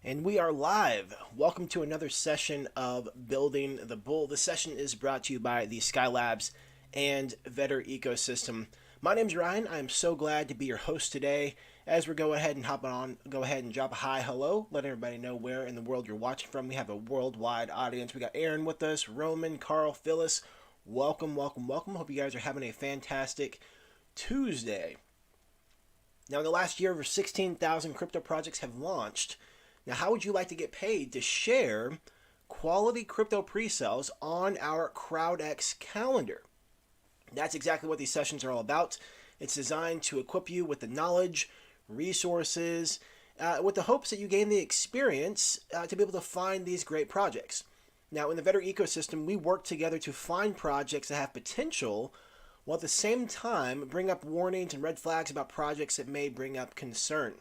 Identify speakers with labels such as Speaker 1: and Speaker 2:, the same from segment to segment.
Speaker 1: And we are live. Welcome to another session of Building the Bull. This session is brought to you by the Skylabs and Vetter ecosystem. My name's Ryan. I am so glad to be your host today. As we go ahead and hop on, go ahead and drop a hi hello. Let everybody know where in the world you're watching from. We have a worldwide audience. We got Aaron with us, Roman, Carl, Phyllis. Welcome, welcome, welcome. Hope you guys are having a fantastic Tuesday. Now, in the last year, over 16,000 crypto projects have launched. Now, how would you like to get paid to share quality crypto pre-sales on our CrowdX Calendar? That's exactly what these sessions are all about. It's designed to equip you with the knowledge, resources, with the hopes that you gain the experience to be able to find these great projects. Now, in the Vetter ecosystem, we work together to find projects that have potential, while at the same time bring up warnings and red flags about projects that may bring up concern.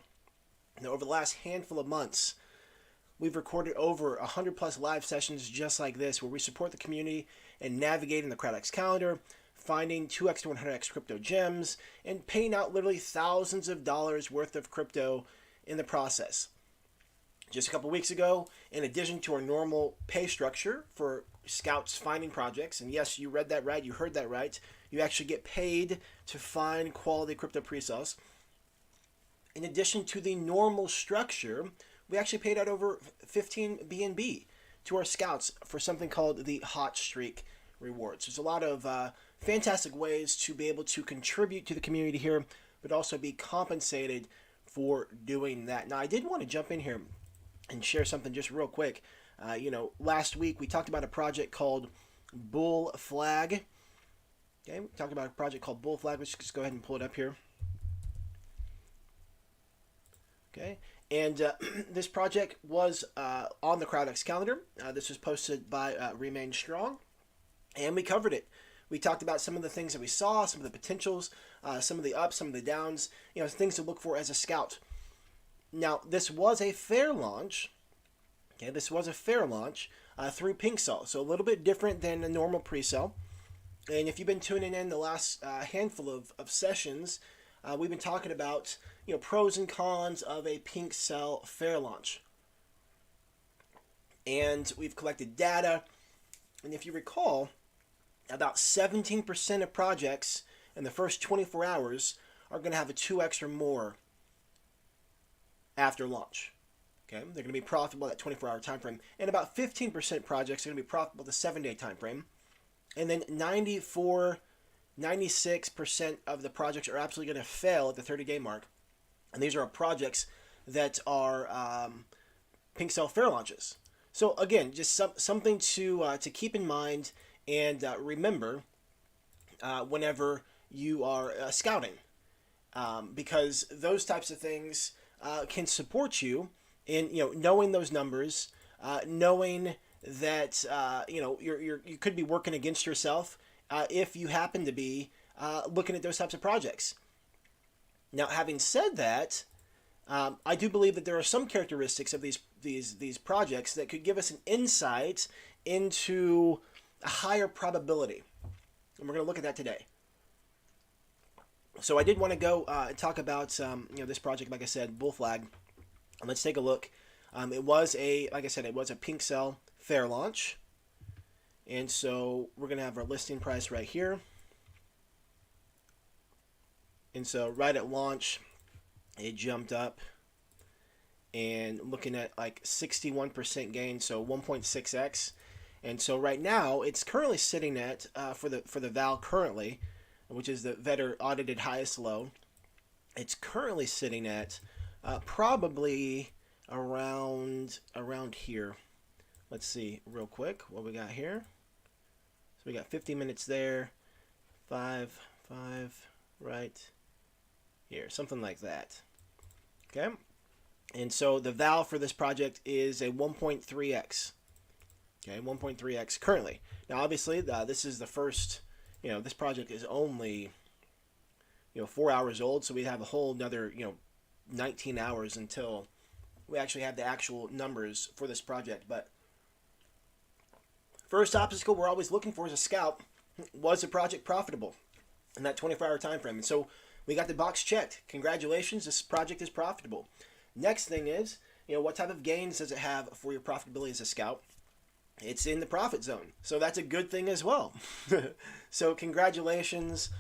Speaker 1: Now, over the last handful of months, we've recorded over 100 plus live sessions just like this, where we support the community in navigating the CrowdX Calendar, finding 2x to 100x crypto gems, and paying out literally thousands of dollars worth of crypto in the process. Just a couple weeks ago, in addition to our normal pay structure for scouts finding projects, and yes, you read that right, you heard that right, you actually get paid to find quality crypto pre-sales. In addition to the normal structure, we actually paid out over 15 BNB to our scouts for something called the Hot Streak Rewards. There's a lot of fantastic ways to be able to contribute to the community here, but also be compensated for doing that. Now, I did want to jump in here and share something just real quick. Last week we talked about a project called Bull Flag. Okay, we talked about a project called Bull Flag. Let's just go ahead and pull it up here. Okay, and this project was on the CrowdX Calendar. This was posted by Remain Strong, and we covered it. We talked about some of the things that we saw, some of the potentials, some of the ups, some of the downs, things to look for as a scout. Now, this was a fair launch. Okay, this was a fair launch through PinkCell, so a little bit different than a normal pre-sale. And if you've been tuning in the last handful of sessions, we've been talking about pros and cons of a PinkCell fair launch. And we've collected data, and if you recall, about 17% of projects in the first 24 hours are going to have a 2x or more after launch. Okay, they're going to be profitable at that 24-hour time frame, and about 15% projects are going to be profitable the 7-day time frame, and then 96% of the projects are absolutely going to fail at the 30-day mark, and these are projects that are PinkCell fair launches. So again, just something to keep in mind and remember whenever you are scouting, because those types of things can support you in knowing those numbers, knowing that you could be working against yourself if you happen to be looking at those types of projects. Now, having said that, I do believe that there are some characteristics of these projects that could give us an insight into a higher probability, and we're going to look at that today. So I did want to go and talk about this project, like I said, Bull Flag. And let's take a look. It was a PinkCell fair launch, and so we're going to have our listing price right here. And so right at launch, it jumped up, and looking at like 61% gain, so 1.6x. And so right now, it's currently sitting at for the val currently, which is the Vetter audited highest low. It's currently sitting at probably around here. Let's see real quick what we got here. So we got 50 minutes there, 5 right here, something like that. Okay, and so the val for this project is a 1.3x. Okay, 1.3x currently. Now, obviously, this is the first. This project is only 4 hours old, so we have a whole another 19 hours until we actually have the actual numbers for this project. But first obstacle we're always looking for as a scout: was the project profitable in that 24-hour time frame? And so we got the box checked. Congratulations, this project is profitable. Next thing is, what type of gains does it have for your profitability as a scout? It's in the profit zone. So that's a good thing as well. So congratulations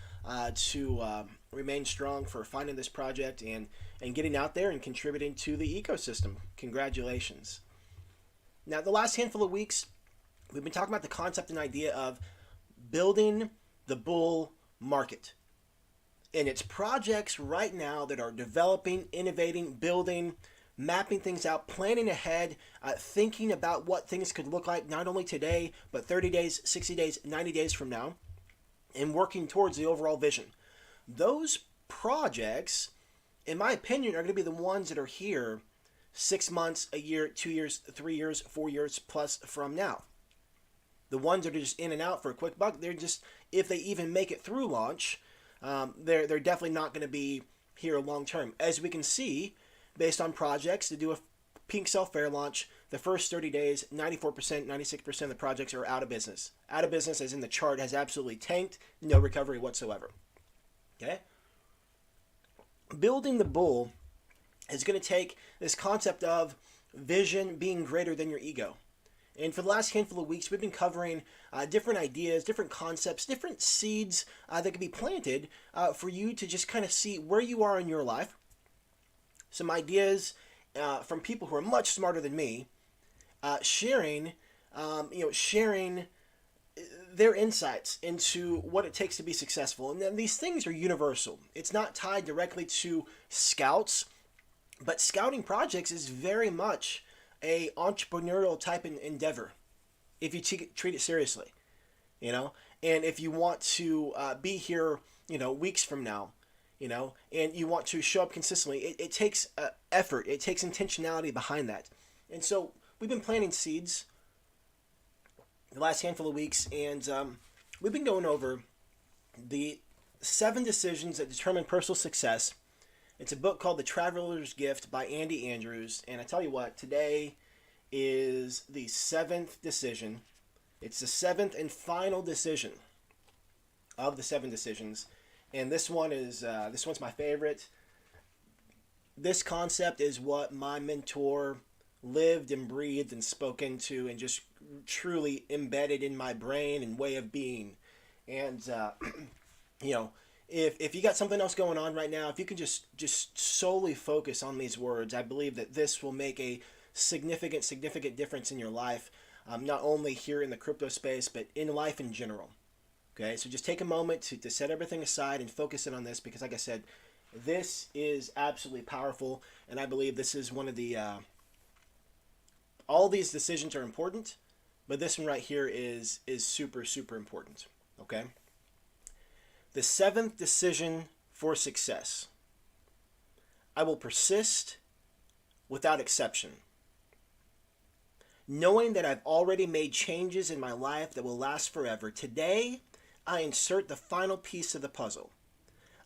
Speaker 1: to Remain Strong for finding this project and getting out there and contributing to the ecosystem. Congratulations. Now, the last handful of weeks, we've been talking about the concept and idea of building the bull market. And it's projects right now that are developing, innovating, building, mapping things out, planning ahead, thinking about what things could look like not only today, but 30 days, 60 days, 90 days from now, and working towards the overall vision. Those projects, in my opinion, are going to be the ones that are here 6 months, a year, 2 years, 3 years, 4 years plus from now. The ones that are just in and out for a quick buck, they're just, if they even make it through launch, they're definitely not going to be here long term. As we can see, based on projects, to do a Pink Self Fair launch, the first 30 days, 94%, 96% of the projects are out of business. Out of business as in the chart has absolutely tanked, no recovery whatsoever. Okay? Building the bull is going to take this concept of vision being greater than your ego. And for the last handful of weeks, we've been covering different ideas, different concepts, different seeds that can be planted for you to just kind of see where you are in your life. Some ideas from people who are much smarter than me, sharing their insights into what it takes to be successful. And then these things are universal. It's not tied directly to scouts, but scouting projects is very much a entrepreneurial type endeavor if you treat it seriously, and if you want to be here, weeks from now, and you want to show up consistently, it takes effort, it takes intentionality behind that. And so we've been planting seeds the last handful of weeks, and we've been going over the 7 decisions that determine personal success. It's a book called The Traveler's Gift by Andy Andrews. And I tell you what, today is the 7th decision. It's the 7th and final decision of the 7 decisions. And this one's my favorite. This concept is what my mentor lived and breathed and spoke into and just truly embedded in my brain and way of being. And, if you got something else going on right now, if you can just solely focus on these words, I believe that this will make a significant difference in your life, not only here in the crypto space, but in life in general. Okay, so just take a moment to set everything aside and focus in on this, because like I said, this is absolutely powerful, and I believe this is one of the, all these decisions are important, but this one right here is super important, okay? The 7th decision for success. I will persist without exception. Knowing that I've already made changes in my life that will last forever, today I insert the final piece of the puzzle.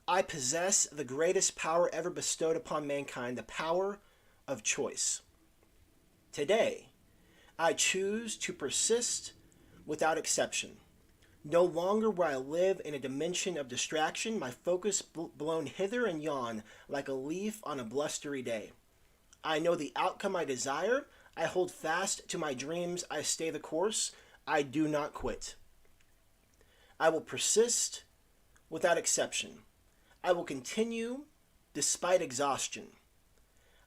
Speaker 1: I possess the greatest power ever bestowed upon mankind, the power of choice. Today, I choose to persist without exception. No longer will I live in a dimension of distraction, my focus blown hither and yon like a leaf on a blustery day. I know the outcome I desire. I hold fast to my dreams. I stay the course. I do not quit. I will persist without exception. I will continue despite exhaustion.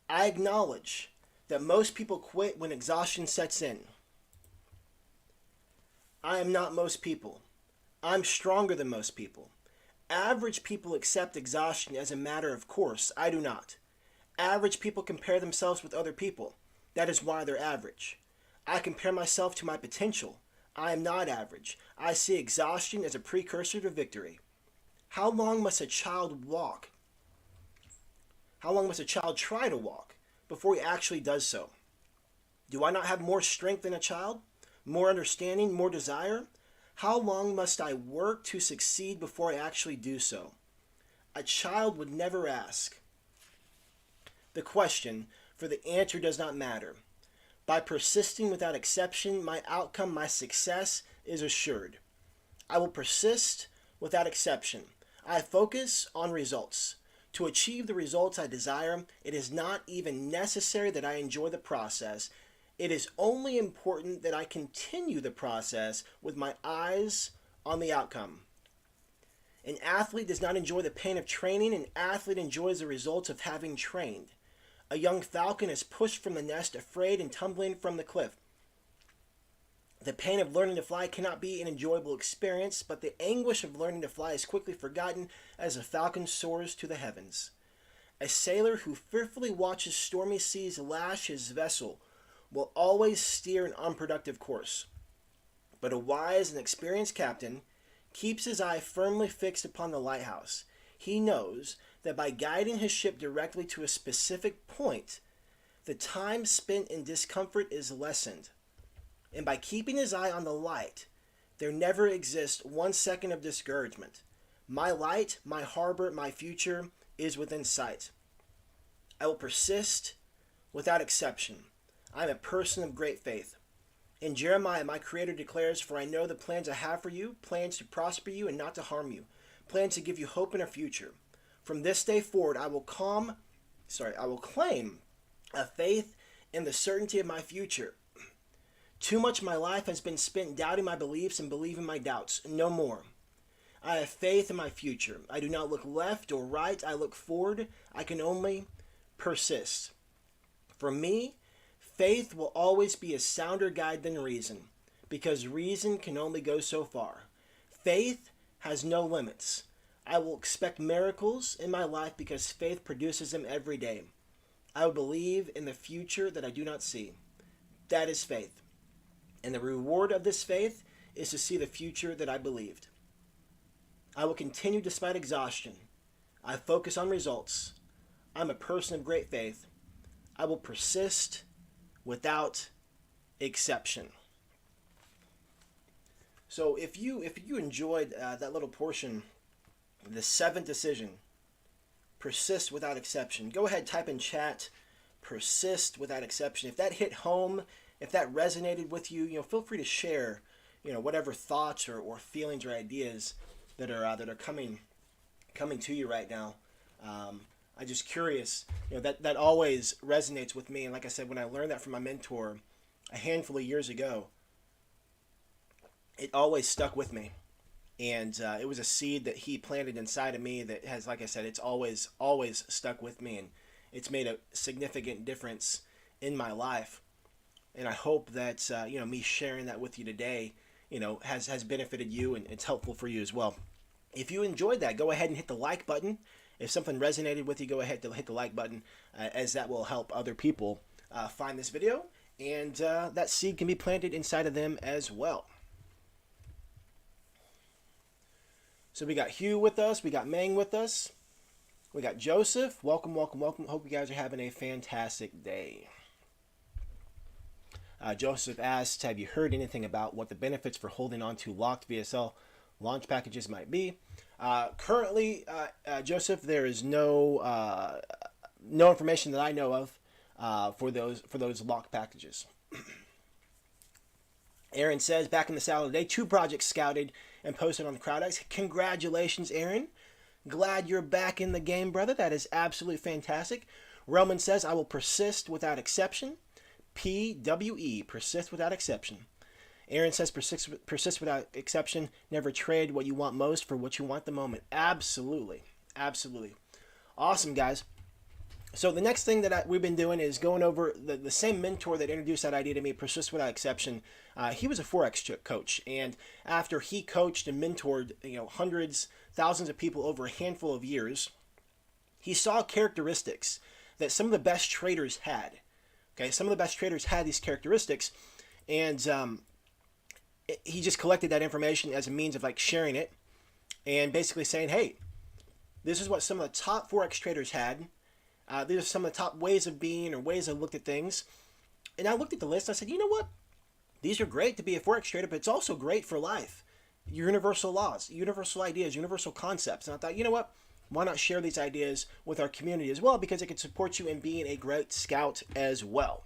Speaker 1: I acknowledge that most people quit when exhaustion sets in. I am not most people. I'm stronger than most people. Average people accept exhaustion as a matter of course. I do not. Average people compare themselves with other people. That is why they're average. I compare myself to my potential. I am not average. I see exhaustion as a precursor to victory. How long must a child walk? How long must a child try to walk before he actually does so? Do I not have more strength than a child? More understanding, more desire? How long must I work to succeed before I actually do so? A child would never ask the question, for the answer does not matter. By persisting without exception, my outcome, my success is assured. I will persist without exception. I focus on results. To achieve the results I desire, it is not even necessary that I enjoy the process. It is only important that I continue the process with my eyes on the outcome. An athlete does not enjoy the pain of training. An athlete enjoys the results of having trained. A young falcon is pushed from the nest, afraid and tumbling from the cliff. The pain of learning to fly cannot be an enjoyable experience, but the anguish of learning to fly is quickly forgotten as a falcon soars to the heavens. A sailor who fearfully watches stormy seas lash his vessel will always steer an unproductive course. But a wise and experienced captain keeps his eye firmly fixed upon the lighthouse. He knows that by guiding his ship directly to a specific point, the time spent in discomfort is lessened. And by keeping his eye on the light, there never exists 1 second of discouragement. My light, my harbor, my future is within sight. I will persist without exception. I am a person of great faith. In Jeremiah, my Creator declares, "For I know the plans I have for you, plans to prosper you and not to harm you, plans to give you hope in a future. From this day forward, I will claim a faith in the certainty of my future. Too much of my life has been spent doubting my beliefs and believing my doubts. No more. I have faith in my future. I do not look left or right. I look forward. I can only persist. For me, faith will always be a sounder guide than reason, because reason can only go so far. Faith has no limits. I will expect miracles in my life because faith produces them every day. I will believe in the future that I do not see. That is faith. And the reward of this faith is to see the future that I believed. I will continue despite exhaustion. I focus on results. I'm a person of great faith. I will persist without exception." So if you enjoyed that little portion, the seventh decision, persist without exception, go ahead, type in chat, persist without exception. If that hit home, if that resonated with you, feel free to share, whatever thoughts or feelings or ideas that are coming to you right now. I'm just curious, that always resonates with me. And like I said, when I learned that from my mentor a handful of years ago, it always stuck with me. And it was a seed that he planted inside of me that has, like I said, it's always stuck with me. And it's made a significant difference in my life. And I hope that, me sharing that with you today, has benefited you and it's helpful for you as well. If you enjoyed that, go ahead and hit the like button. If something resonated with you, go ahead to hit the like button, as that will help other people find this video. And that seed can be planted inside of them as well. So we got Hugh with us. We got Meng with us. We got Joseph. Welcome, welcome, welcome. Hope you guys are having a fantastic day. Joseph asks, have you heard anything about what the benefits for holding on to locked VSL launch packages might be? Currently, Joseph, there is no information that I know of for those locked packages. Aaron says, back in the saddle today, 2 projects scouted and posted on the CrowdX. Congratulations, Aaron. Glad you're back in the game, brother. That is absolutely fantastic. Roman says, I will persist without exception. PWE, persist without exception. Aaron says, persist without exception. Never trade what you want most for what you want the moment. Absolutely. Absolutely. Awesome, guys. So the next thing that we've been doing is going over the same mentor that introduced that idea to me, persist without exception. He was a Forex coach, and after he coached and mentored hundreds, thousands of people over a handful of years, he saw characteristics that some of the best traders had. Okay, some of the best traders had these characteristics, and he just collected that information as a means of sharing it, and basically saying, hey, this is what some of the top Forex traders had. These are some of the top ways of being or ways I looked at things. And I looked at the list and I said, you know what? These are great to be a Forex trader, but it's also great for life. Universal laws, universal ideas, universal concepts. And I thought, you know what? Why not share these ideas with our community as well? Because it could support you in being a great scout as well.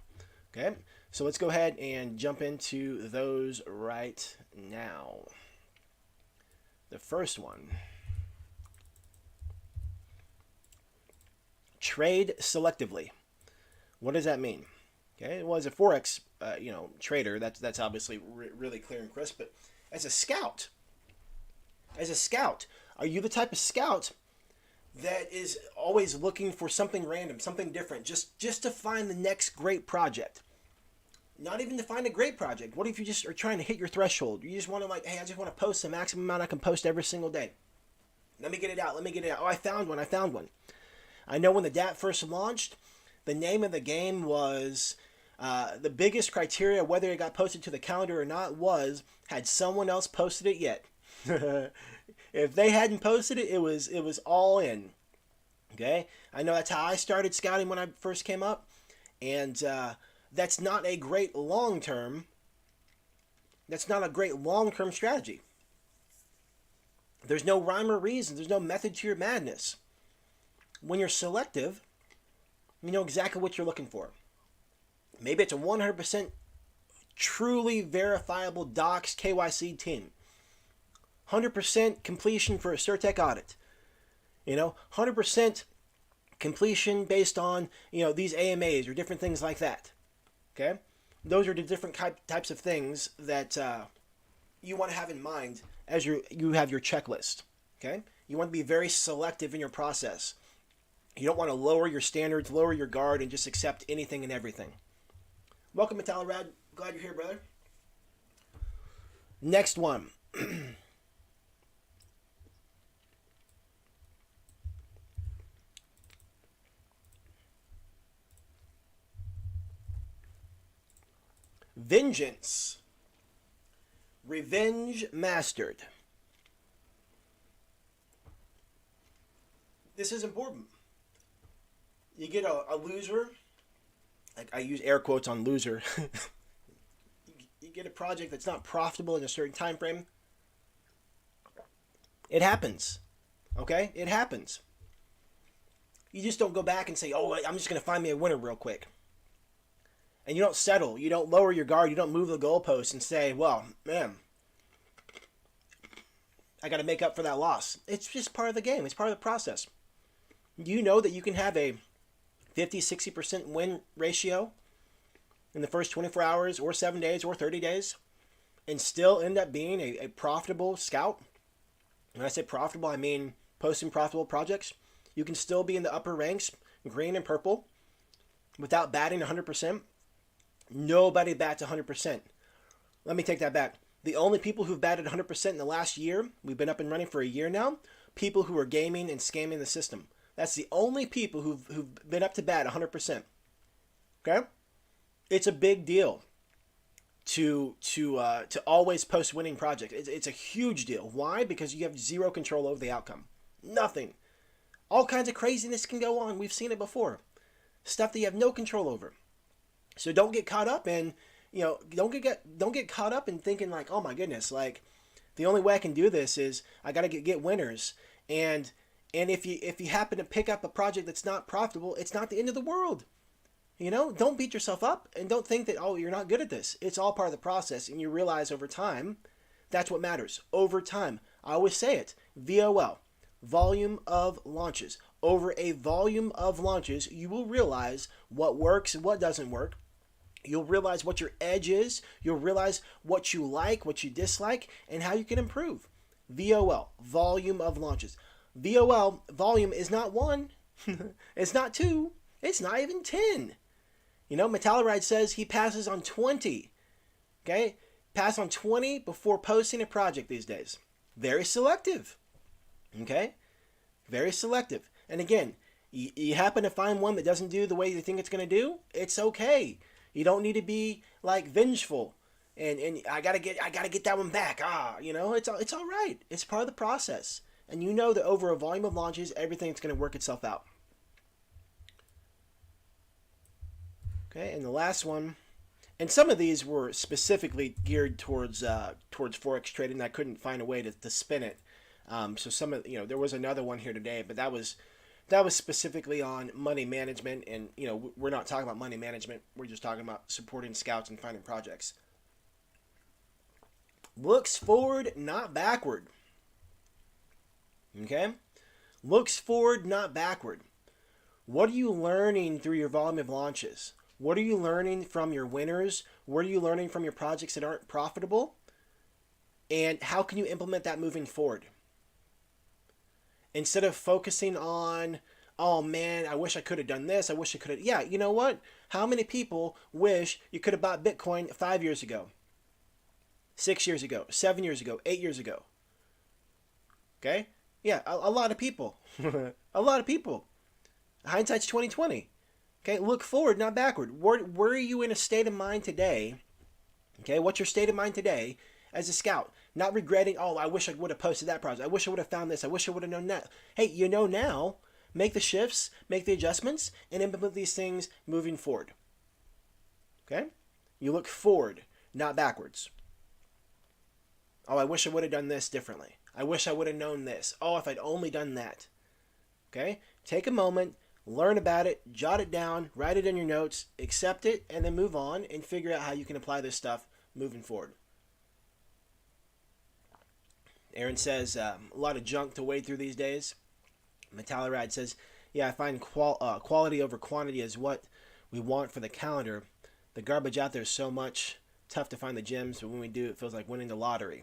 Speaker 1: Okay, so let's go ahead and jump into those right now. The first one. trade selectively. What does that mean? Okay, well, as a forex trader, that's obviously really clear and crisp. But as a scout, are you the type of scout that is always looking for something random, something different, just to find the next great project? Not even to find a great project. What if you just are trying to hit your threshold? You just want to hey, I just want to post the maximum amount I can post every single day. Let me get it out. Oh, I found one. I know when the DApp first launched, the name of the game was the biggest criteria whether it got posted to the calendar or not was, had someone else posted it yet? If they hadn't posted it, it was all in. Okay, I know that's how I started scouting when I first came up, and that's not a great long-term strategy. There's no rhyme or reason. There's no method to your madness. When you're selective, you know exactly what you're looking for. Maybe it's a 100% truly verifiable docs KYC team. 100% completion for a Certec audit. 100% completion based on, these AMAs or different things like that. Okay? Those are the different types of things that you want to have in mind as you have your checklist. Okay? You want to be very selective in your process. You don't want to lower your standards, lower your guard, and just accept anything and everything. Welcome, Metallarad. Glad you're here, brother. Next one. Vengeance. Revenge mastered. This is important. You get a loser, like I use air quotes on loser. You get a project that's not profitable in a certain time frame. It happens. Okay? It happens. You just don't go back and say, oh, I'm just going to find me a winner real quick. And you don't settle. You don't lower your guard. You don't move the goalposts and say, well, man, I got to make up for that loss. It's just part of the game. It's part of the process. You know that you can have a 50, 60% win ratio in the first 24 hours or 7 days or 30 days and still end up being a profitable scout. When I say profitable, I mean posting profitable projects. You can still be in the upper ranks, green and purple, without batting 100%. Nobody bats 100%. Let me take that back. The only people who've batted 100% in the last year, we've been up and running for a year now, people who are gaming and scamming the system. That's the only people who've been up to bat 100%. Okay? It's a big deal to always post winning projects. It's a huge deal. Why? Because you have zero control over the outcome. Nothing. All kinds of craziness can go on. We've seen it before. Stuff that you have no control over. So don't get caught up in, don't get caught up in thinking like, oh my goodness, like the only way I can do this is I got to get winners. And if you happen to pick up a project that's not profitable, it's not the end of the world. Don't beat yourself up and don't think that, oh, you're not good at this. It's all part of the process. And you realize over time, that's what matters. Over time. I always say it. VOL. Volume of launches. Over a volume of launches, you will realize what works and what doesn't work. You'll realize what your edge is. You'll realize what you like, what you dislike, and how you can improve. VOL. Volume of launches. VOL. Volume is not 1. It's not 2. It's not even 10. Metallaride says he passes on 20. Okay? Pass on 20 before posting a project these days. Very selective. Okay? Very selective. And again, you happen to find one that doesn't do the way you think it's going to do, it's okay. You don't need to be like vengeful and I gotta get that one back. It's all right. It's part of the process. And you know that over a volume of launches, everything's going to work itself out. Okay, and the last one, and some of these were specifically geared towards forex trading. I couldn't find a way to spin it. So some of there was another one here today, but that was specifically on money management, and we're not talking about money management. We're just talking about supporting scouts and finding projects. Looks forward, not backward. Okay? Looks forward, not backward. What are you learning through your volume of launches? What are you learning from your winners? What are you learning from your projects that aren't profitable? And how can you implement that moving forward? Instead of focusing on, oh man, I wish I could have done this. I wish I could have. Yeah, you know what? How many people wish you could have bought Bitcoin 5 years ago, 6 years ago, 7 years ago, 8 years ago? Okay? Yeah, a lot of people. A lot of people. Hindsight's 2020. Okay, look forward, not backward. Where are you in a state of mind today? Okay, what's your state of mind today as a scout? Not regretting, oh, I wish I would have posted that project. I wish I would have found this. I wish I would have known that. Hey, you know now. Make the shifts, make the adjustments, and implement these things moving forward. Okay? You look forward, not backwards. Oh, I wish I would have done this differently. I wish I would have known this. Oh, if I'd only done that. Okay? Take a moment, learn about it, jot it down, write it in your notes, accept it, and then move on and figure out how you can apply this stuff moving forward. Aaron says, a lot of junk to wade through these days. Metallarad says, yeah, I find quality over quantity is what we want for the calendar. The garbage out there is so much. Tough to find the gems, but when we do, it feels like winning the lottery.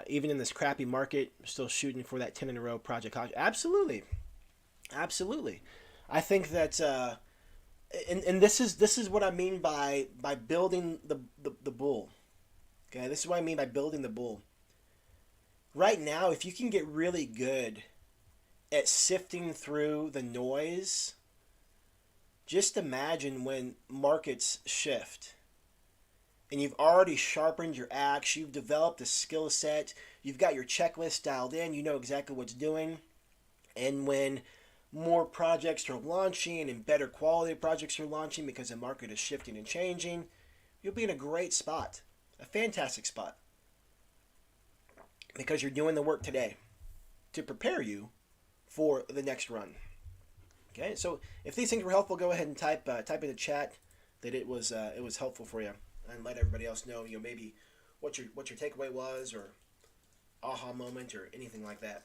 Speaker 1: Even in this crappy market, still shooting for that 10 in a row project. Absolutely. Absolutely. I think that, and this is what I mean by building the bull. Okay, this is what I mean by building the bull. Right now, if you can get really good at sifting through the noise, just imagine when markets shift and you've already sharpened your axe, you've developed a skill set, you've got your checklist dialed in, you know exactly what's doing. And when more projects are launching and better quality projects are launching because the market is shifting and changing, you'll be in a great spot, a fantastic spot. Because you're doing the work today to prepare you for the next run. Okay, so if these things were helpful, go ahead and type in the chat that it was helpful for you, and let everybody else know, maybe what your takeaway was, or aha moment, or anything like that.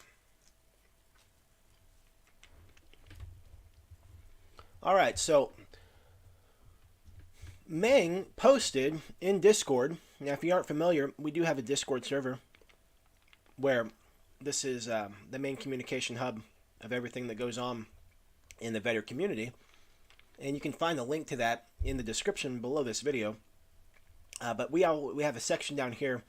Speaker 1: All right, so Meng posted in Discord. Now, if you aren't familiar, we do have a Discord server where this is the main communication hub of everything that goes on in the Vetter community. And you can find the link to that in the description below this video. But we have a section down here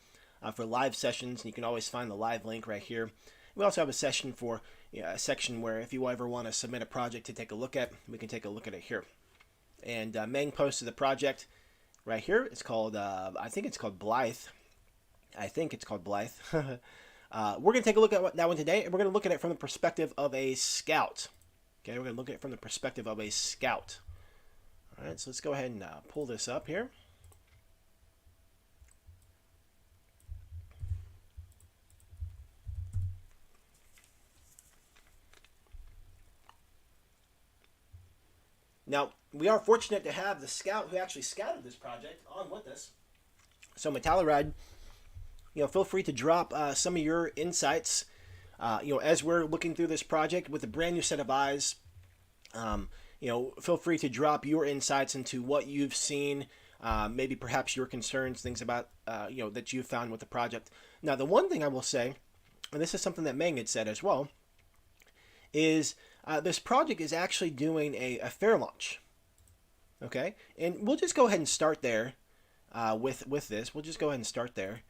Speaker 1: for live sessions, and you can always find the live link right here. We also have a section where if you ever want to submit a project to take a look at, we can take a look at it here. And Meng posted the project right here. It's called, I think it's called Blythe. We're going to take a look at that one today, and we're going to look at it from the perspective of a scout. Okay, we're going to look at it from the perspective of a scout. All right, so let's go ahead and pull this up here. Now, we are fortunate to have the scout who actually scouted this project on with us. So, Metallarad, feel free to drop some of your insights, as we're looking through this project with a brand new set of eyes. Feel free to drop your insights into what you've seen, maybe perhaps your concerns, things about, that you found with the project. Now, the one thing I will say, and this is something that Meng had said as well, is this project is actually doing a fair launch. Okay, and we'll just go ahead and start there with this. We'll just go ahead and start there,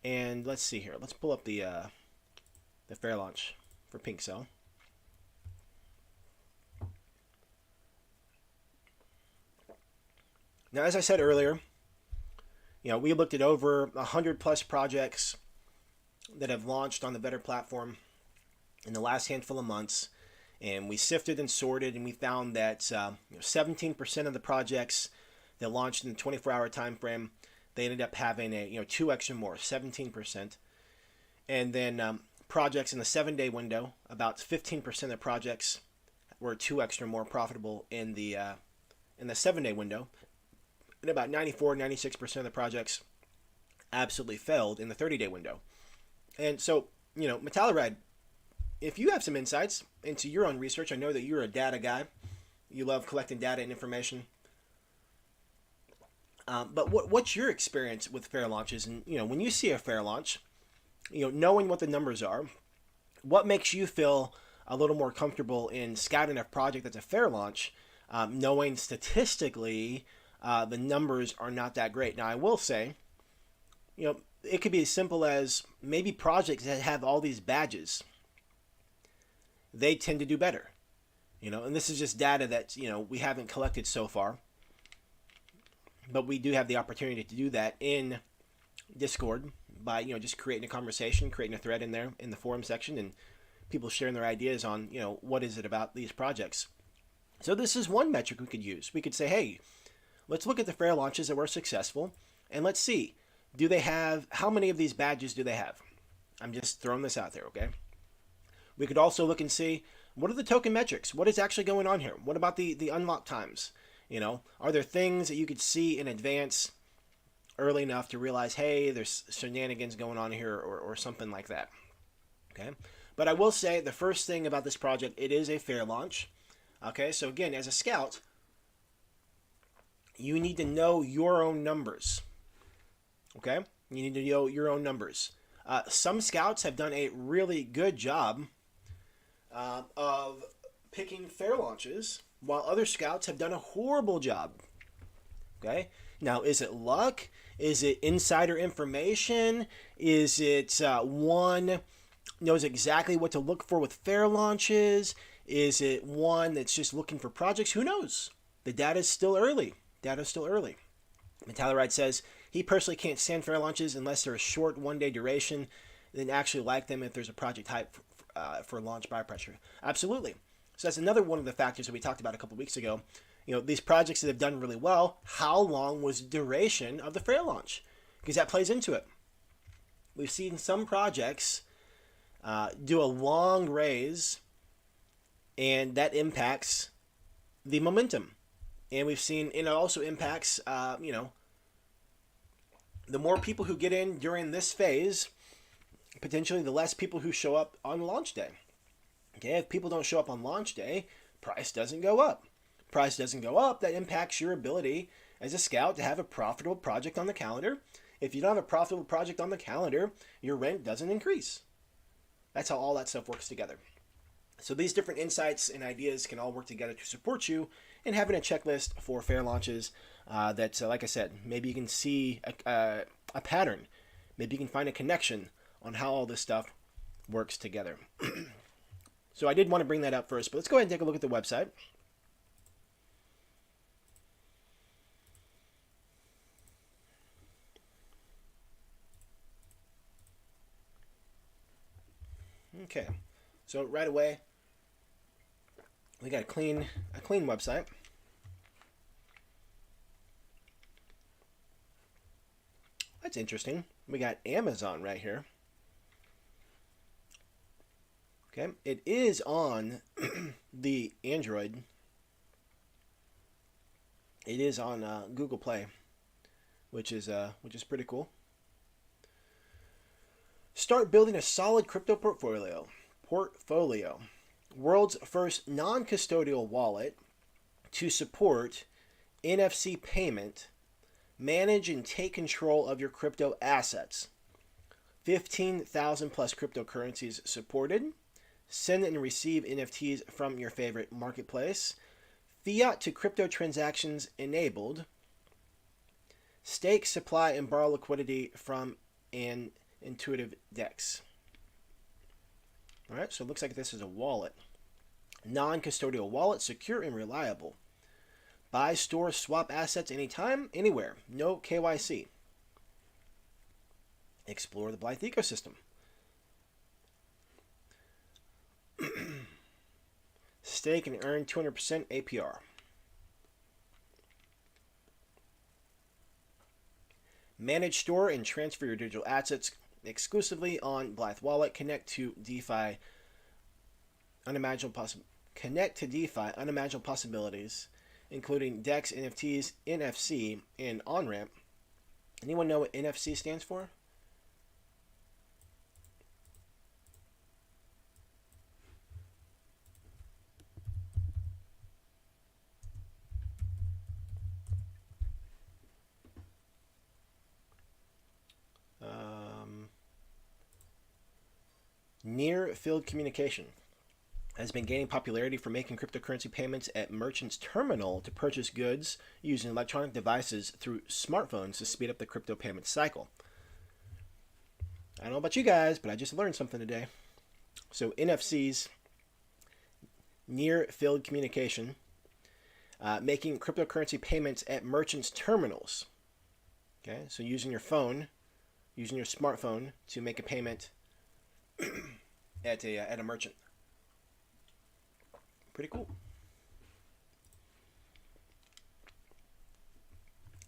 Speaker 1: and let's see here. Let's pull up the fair launch for Pink Cell. Now, as I said earlier, we looked at over 100 plus projects that have launched on the Vetter platform in the last handful of months, and we sifted and sorted, and we found that 17% of the projects that launched in the 24-hour time frame, they ended up having a 2x or more, 17%. And then projects in the 7-day window, about 15% of the projects were 2x or more profitable in the 7-day window, and about 96% of the projects absolutely failed in the 30-day window. And so, Metallarad, if you have some insights into your own research, I know that you're a data guy. You love collecting data and information. But what's your experience with fair launches? And when you see a fair launch, knowing what the numbers are, what makes you feel a little more comfortable in scouting a project that's a fair launch, knowing statistically the numbers are not that great? Now, I will say, it could be as simple as maybe projects that have all these badges, they tend to do better. And this is just data that, we haven't collected so far. But we do have the opportunity to do that in Discord by, just creating a conversation, creating a thread in there in the forum section, and people sharing their ideas on, what is it about these projects. So this is one metric we could use. We could say, hey, let's look at the fair launches that were successful, and let's see, how many of these badges do they have? I'm just throwing this out there, okay? We could also look and see, what are the token metrics? What is actually going on here? What about the unlock times? Are there things that you could see in advance early enough to realize, hey, there's shenanigans going on here or something like that? Okay. But I will say the first thing about this project, it is a fair launch. Okay. So again, as a scout, you need to know your own numbers. Okay. You need to know your own numbers. Some scouts have done a really good job of picking fair launches, while other scouts have done a horrible job. Okay? Now, is it luck? Is it insider information? Is it one knows exactly what to look for with fair launches? Is it one that's just looking for projects? Who knows? The data is still early. Metalleride says he personally can't stand fair launches unless they're a short one-day duration, then actually like them if there's a project hype for launch buy pressure. Absolutely. So that's another one of the factors that we talked about a couple weeks ago. These projects that have done really well, how long was the duration of the fair launch? Because that plays into it. We've seen some projects do a long raise, and that impacts the momentum. And we've seen, it also impacts, the more people who get in during this phase, potentially the less people who show up on launch day. Okay, if people don't show up on launch day, price doesn't go up. Price doesn't go up, that impacts your ability as a scout to have a profitable project on the calendar. If you don't have a profitable project on the calendar, your rent doesn't increase. That's how all that stuff works together. So these different insights and ideas can all work together to support you in having a checklist for fair launches that, like I said, maybe you can see a pattern. Maybe you can find a connection on how all this stuff works together. So I did want to bring that up first, but let's go ahead and take a look at the website. Okay, so right away, we got a clean website. That's interesting. We got Amazon right here. Okay, it is on the Android. It is on Google Play, which is pretty cool. Start building a solid crypto portfolio. World's first non-custodial wallet to support NFC payment. Manage and take control of your crypto assets. 15,000 plus cryptocurrencies supported. Send and receive NFTs from your favorite marketplace. Fiat to crypto transactions enabled. Stake, supply, and borrow liquidity from an intuitive DEX. All right, so it looks like this is a wallet. Non-custodial wallet, secure and reliable. Buy, store, swap assets anytime, anywhere. No KYC. Explore the Blythe ecosystem. Stake and earn 200% APR. Manage, store, and transfer your digital assets exclusively on Blythe Wallet. Connect to DeFi unimaginable possibilities, including DEX, NFTs, NFC, and on-ramp. Anyone know what NFC stands for? Near field communication has been gaining popularity for making cryptocurrency payments at merchants' terminal to purchase goods using electronic devices through smartphones to speed up the crypto payment cycle. I don't know about you guys, but I just learned something today. So NFCs, near field communication, making cryptocurrency payments at merchants' terminals. Okay, so using your phone, using your smartphone to make a payment at a merchant. Pretty cool.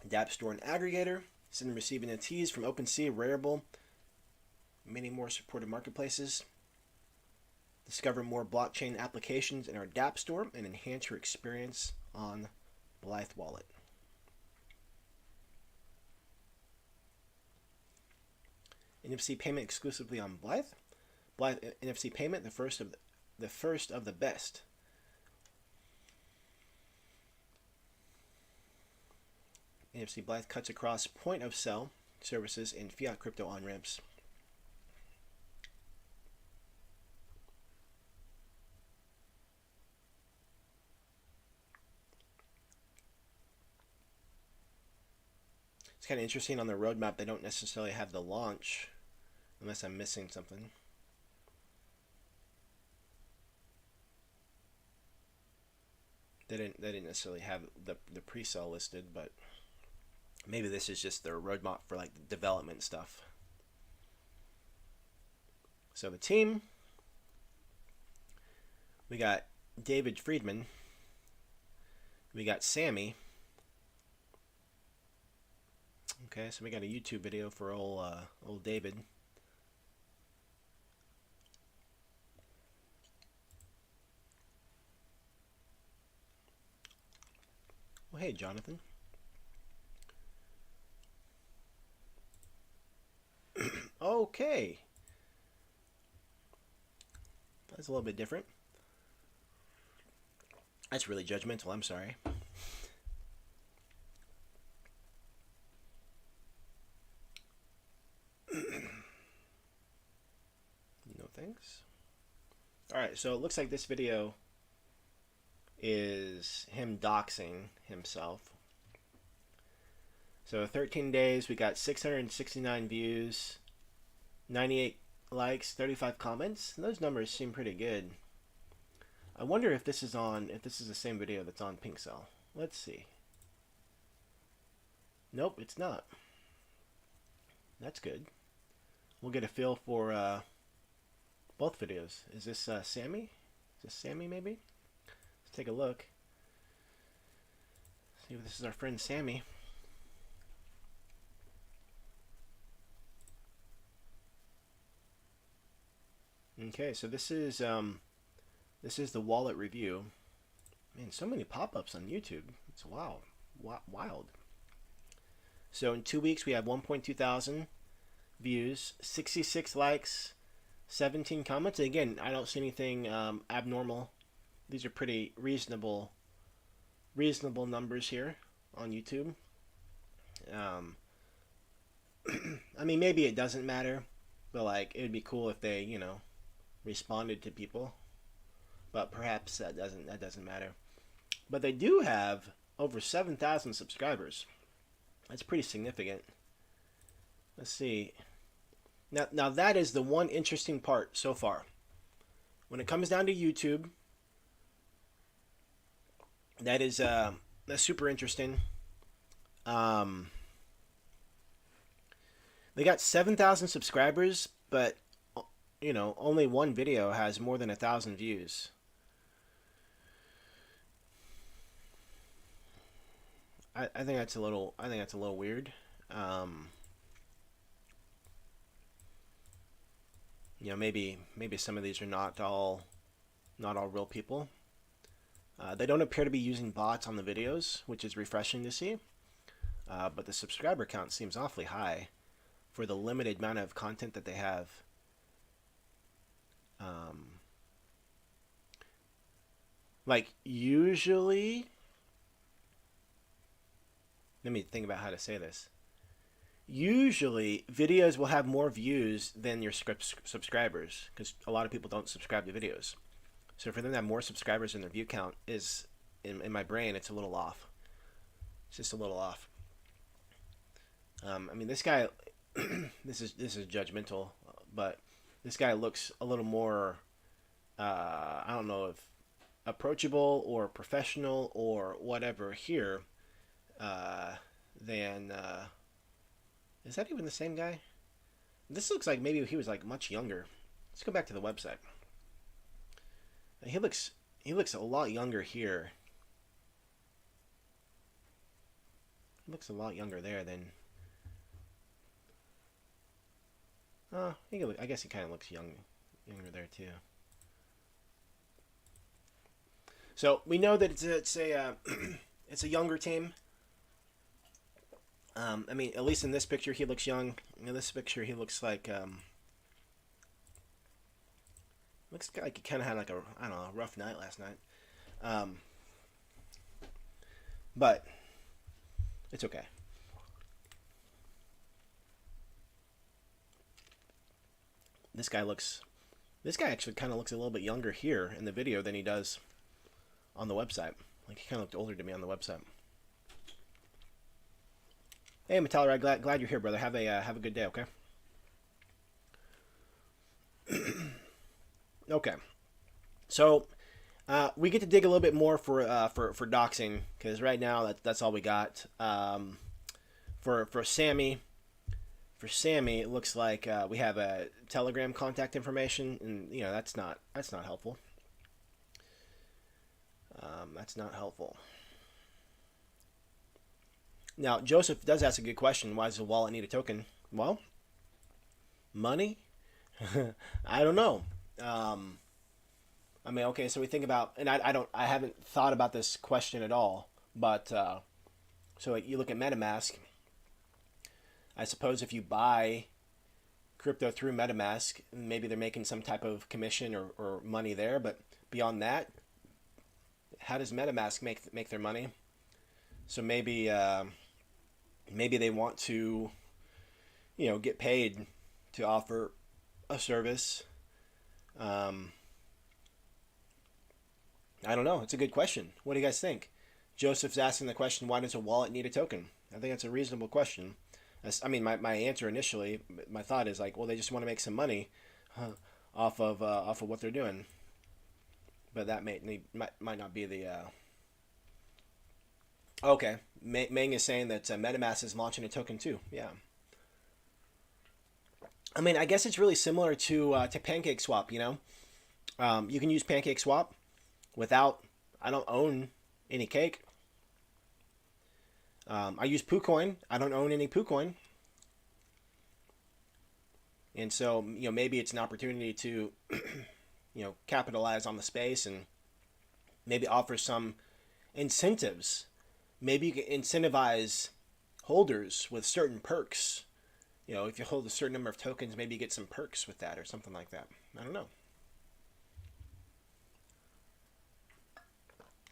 Speaker 1: DApp Store and Aggregator, sending and receiving NFTs from OpenSea, Rarible, many more supported marketplaces. Discover more blockchain applications in our dApp Store and enhance your experience on Blythe Wallet. NFC payment exclusively on Blythe. Blythe NFC payment, the first of the best. NFC Blythe cuts across point of sale services and fiat crypto on ramps. It's kind of interesting on the roadmap. They don't necessarily have the launch, unless I'm missing something. They didn't necessarily have the pre-sale listed, but maybe this is just their roadmap for like the development stuff. So the team, we got David Friedman, we got Sammy. Okay, so we got a YouTube video for old David. Well, hey, Jonathan. Okay. That's a little bit different. That's really judgmental, I'm sorry. No thanks. Alright, so it looks like this video is him doxing himself. So 13 days, we got 669 views, 98 likes, 35 comments. Those numbers seem pretty good. I wonder if this is the same video that's on Pink Cell. Let's see. Nope, it's not. That's good. We'll get a feel for both videos. Is this Sammy? Is this Sammy maybe? Let's take a look. See if this is our friend Sammy. Okay, so this is the wallet review. Man, so many pop-ups on YouTube. It's wild. So in 2 weeks we have 1.2 thousand views, 66 likes, 17 comments. And again, I don't see anything abnormal. These are pretty reasonable numbers here on YouTube. I mean, maybe it doesn't matter, but like it would be cool if they, you know, responded to people. But perhaps that doesn't matter. But they do have over 7,000 subscribers. That's pretty significant. Let's see. Now that is the one interesting part so far. When it comes down to YouTube, that's super interesting. They got 7,000 subscribers, but you know, only one video has more than 1,000 views. I think that's a little weird. You know, maybe some of these are not all real people. They don't appear to be using bots on the videos, which is refreshing to see. But the subscriber count seems awfully high for the limited amount of content that they have. Like usually, let me think about how to say this. Usually, videos will have more views than your subscribers because a lot of people don't subscribe to videos. So for them to have more subscribers than their view count is, in my brain, it's a little off. It's just a little off. I mean, this guy, this is judgmental, but this guy looks a little more, I don't know if approachable or professional or whatever here than. Is that even the same guy? This looks like maybe he was like much younger. Let's go back to the website. He looks a lot younger here. He looks a lot younger there than. I guess he kind of looks younger there too. So we know that it's a younger team. I mean, at least in this picture, he looks young. In this picture, he looks like he kind of had like a rough night last night. But it's okay. This guy actually kind of looks a little bit younger here in the video than he does on the website. Like he kind of looked older to me on the website. Hey, Metalleride, glad you're here, brother. Have a good day, okay? Okay. So we get to dig a little bit more for doxing because right now that's all we got. For Sammy, it looks like we have a Telegram contact information, and that's not helpful. That's not helpful. Now, Joseph does ask a good question. Why does the wallet need a token? Well, money? I don't know. I mean, okay, so we think about, and I haven't thought about this question at all, but so you look at MetaMask. I suppose if you buy crypto through MetaMask, maybe they're making some type of commission or money there, but beyond that, how does MetaMask make their money? So maybe they want to, get paid to offer a service. I don't know. It's a good question. What do you guys think? Joseph's asking the question, why does a wallet need a token? I think that's a reasonable question. I mean, my answer initially, my thought is like, well, they just want to make some money off of what they're doing. But that might not be the. Okay, Meng is saying that MetaMask is launching a token too. Yeah. I mean, I guess it's really similar to PancakeSwap. You can use PancakeSwap without. I don't own any cake. I use PooCoin. I don't own any PooCoin. And so, maybe it's an opportunity to, capitalize on the space and maybe offer some incentives. Maybe you can incentivize holders with certain perks. If you hold a certain number of tokens, maybe you get some perks with that or something like that. I don't know.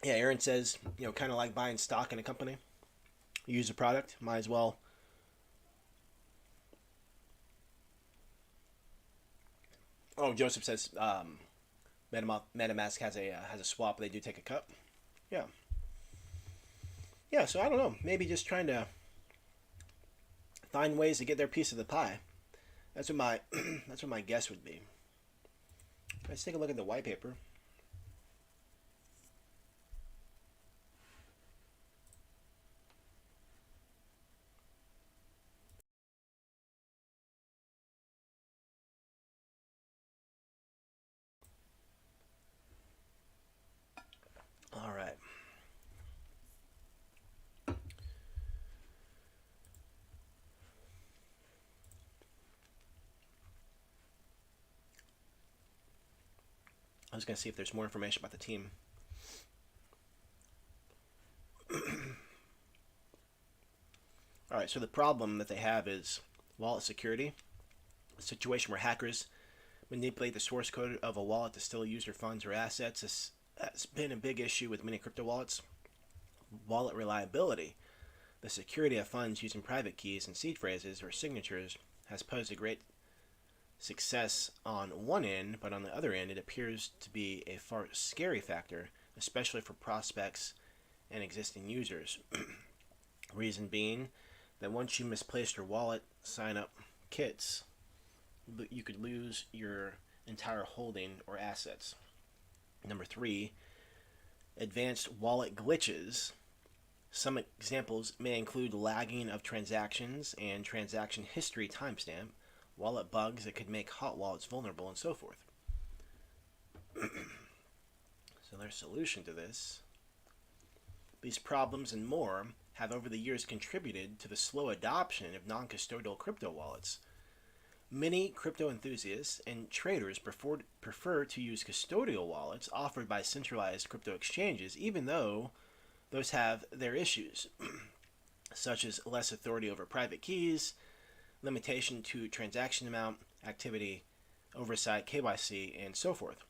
Speaker 1: Yeah, Aaron says, kind of like buying stock in a company. You use a product, might as well. Oh, Joseph says MetaMask has a swap. They do take a cut. Yeah. Yeah, so I don't know. Maybe just trying to find ways to get their piece of the pie. That's what my guess would be. Let's take a look at the white paper. All right. I was going to see if there's more information about the team. All right, so the problem that they have is wallet security. A situation where hackers manipulate the source code of a wallet to steal user funds or assets has been a big issue with many crypto wallets. Wallet reliability. The security of funds using private keys and seed phrases or signatures has posed a great success on one end, but on the other end, it appears to be a far scary factor, especially for prospects and existing users. Reason being that once you misplaced your wallet sign-up kits, you could lose your entire holding or assets. Number 3, advanced wallet glitches. Some examples may include lagging of transactions and transaction history timestamp, wallet bugs that could make hot wallets vulnerable, and so forth. So their solution to this: these problems and more have over the years contributed to the slow adoption of non-custodial crypto wallets. Many crypto enthusiasts and traders prefer to use custodial wallets offered by centralized crypto exchanges, even though those have their issues, such as less authority over private keys, limitation to transaction amount, activity, oversight, KYC, and so forth.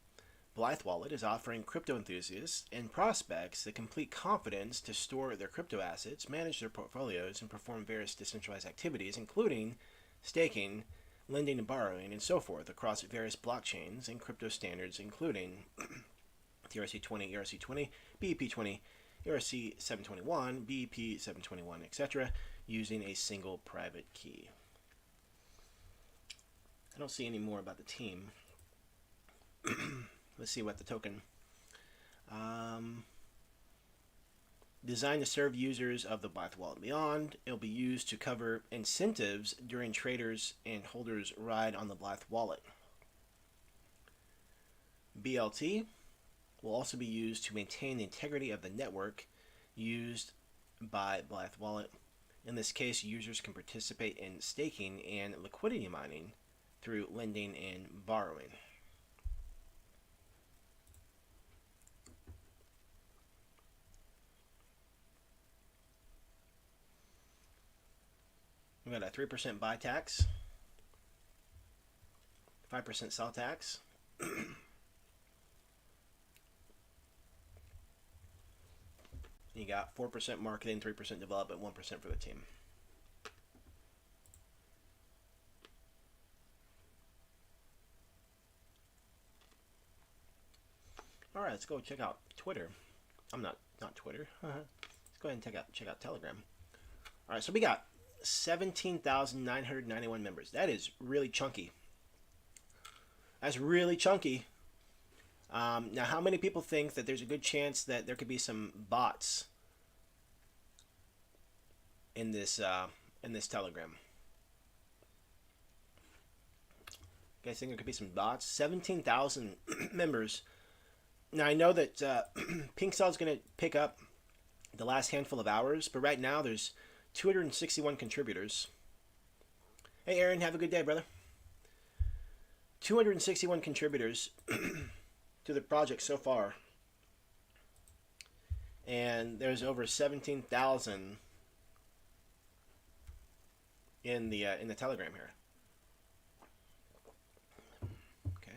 Speaker 1: Blythe Wallet is offering crypto enthusiasts and prospects the complete confidence to store their crypto assets, manage their portfolios, and perform various decentralized activities, including staking, lending and borrowing, and so forth, across various blockchains and crypto standards, including ERC20, ERC20, BEP20, ERC721, BEP721, etc., using a single private key. I don't see any more about the team. Let's see what the token. Designed to serve users of the Blythe Wallet and beyond, it'll be used to cover incentives during traders and holders' ride on the Blythe Wallet. BLT will also be used to maintain the integrity of the network used by Blythe Wallet. In this case, users can participate in staking and liquidity mining through lending and borrowing. We got a 3% buy tax, 5% sell tax, you got 4% marketing, 3% development, 1% for the team. All right, let's go check out Twitter. Not Twitter. Let's go ahead and check out Telegram. All right, so we got 17,991 members. That is really chunky. That's really chunky. Now, how many people think that there's a good chance that there could be some bots in this Telegram? You guys think there could be some bots? 17,000 members. Now, I know that Pink Cell is going to pick up the last handful of hours, but right now there's 261 contributors. Hey, Aaron, have a good day, brother. 261 contributors to the project so far, and there's over 17,000 in the Telegram here. Okay,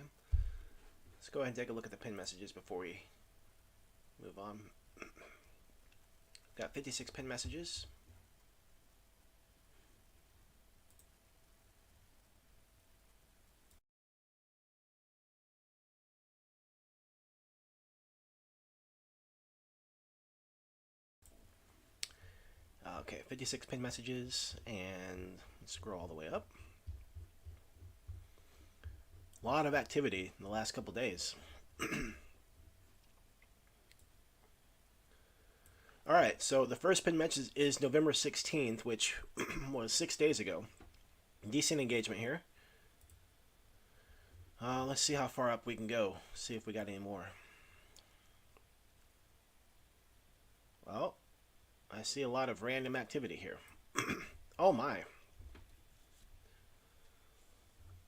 Speaker 1: let's go ahead and take a look at the pin messages before we move on. Got 56 pin messages. Okay, 56 pin messages, and let's scroll all the way up. A lot of activity in the last couple days. All right, so the first pin message is November 16th, which was 6 days ago. Decent engagement here. Let's see how far up we can go. See if we got any more. Well, I see a lot of random activity here. Oh my.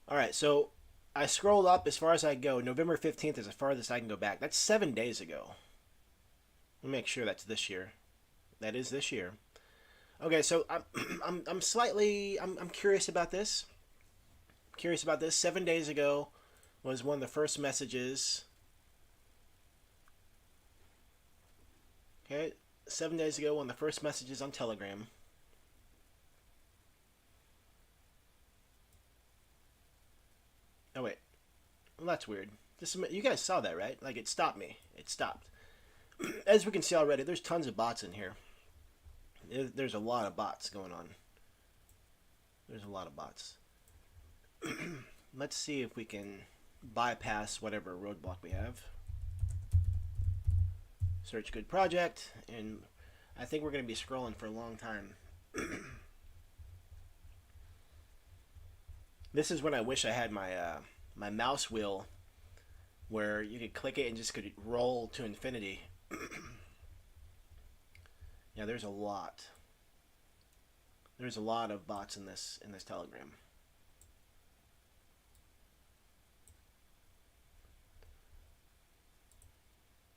Speaker 1: All right, so I scrolled up as far as I go. November 15th is the farthest I can go back. That's 7 days ago. Let me make sure that's this year. That is this year. Okay, so I'm curious about this. Curious about this. 7 days ago was one of the first messages. Okay, 7 days ago, one of the first messages on Telegram. Oh wait, well that's weird. You guys saw that, right? Like it stopped me. It stopped. As we can see already, there's tons of bots in here. There's a lot of bots going on. There's a lot of bots. Let's see if we can bypass whatever roadblock we have. Search good project, and I think we're going to be scrolling for a long time. This is when I wish I had my my mouse wheel where you could click it and just could roll to infinity. Yeah, there's a lot. There's a lot of bots in this Telegram.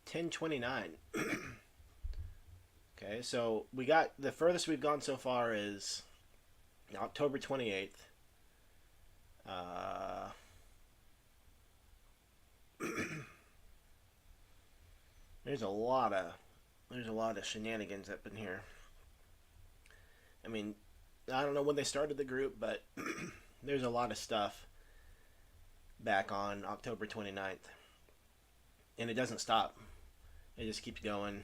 Speaker 1: $10.29. Okay, so we got the furthest we've gone so far is October 28th. There's a lot of shenanigans up in here. I mean, I don't know when they started the group, but there's a lot of stuff back on October 29th. And it doesn't stop. It just keeps going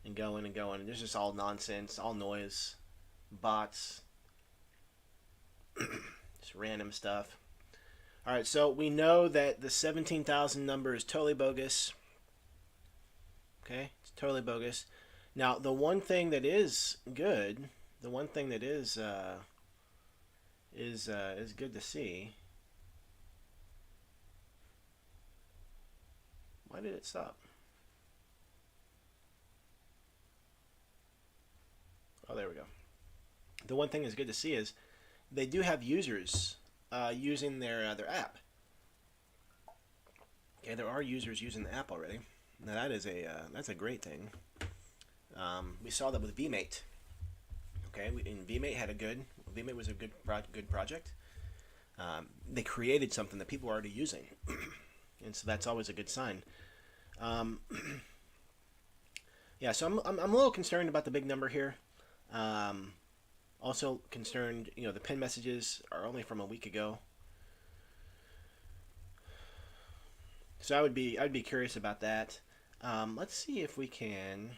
Speaker 1: and going and going. And there's just all nonsense, all noise, bots, just random stuff. All right, so we know that the 17,000 number is totally bogus. Okay, it's totally bogus. Now, the one thing that is good, the one thing that is good to see. Why did it stop? Oh, there we go. The one thing that's good to see is they do have users using their app. Okay, there are users using the app already. Now that's a great thing. We saw that with VMate. Okay, and VMate was a good project. They created something that people are already using, and so that's always a good sign. Yeah, so I'm a little concerned about the big number here. Also concerned, the pin messages are only from a week ago. So I'd be curious about that. Let's see if we can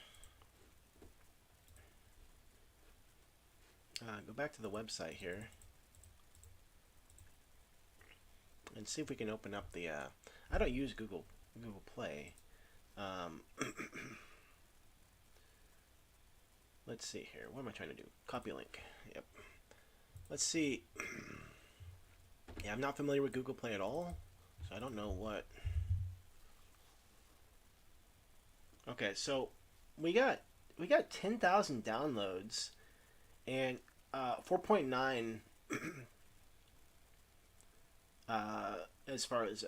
Speaker 1: go back to the website here and see if we can open up the. I don't use Google Play. Let's see here. What am I trying to do? Copy link. Yep. Let's see. Yeah, I'm not familiar with Google Play at all, so I don't know what. Okay, so we got 10,000 downloads and 4.9 as far as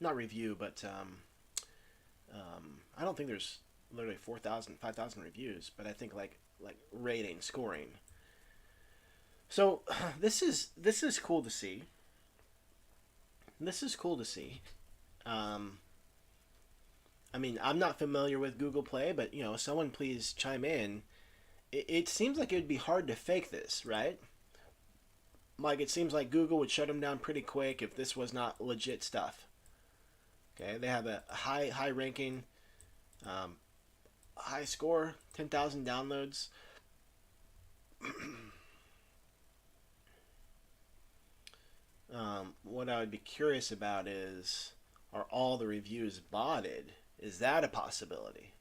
Speaker 1: not review, but I don't think there's literally 4,000, 5,000 reviews, but I think like rating, scoring. So this is cool to see. This is cool to see. I mean, I'm not familiar with Google Play, but someone please chime in. It seems like it would be hard to fake this, right? Like it seems like Google would shut them down pretty quick if this was not legit stuff. Okay, they have a high ranking, high score, 10,000 downloads. What I would be curious about is, are all the reviews botted? Is that a possibility?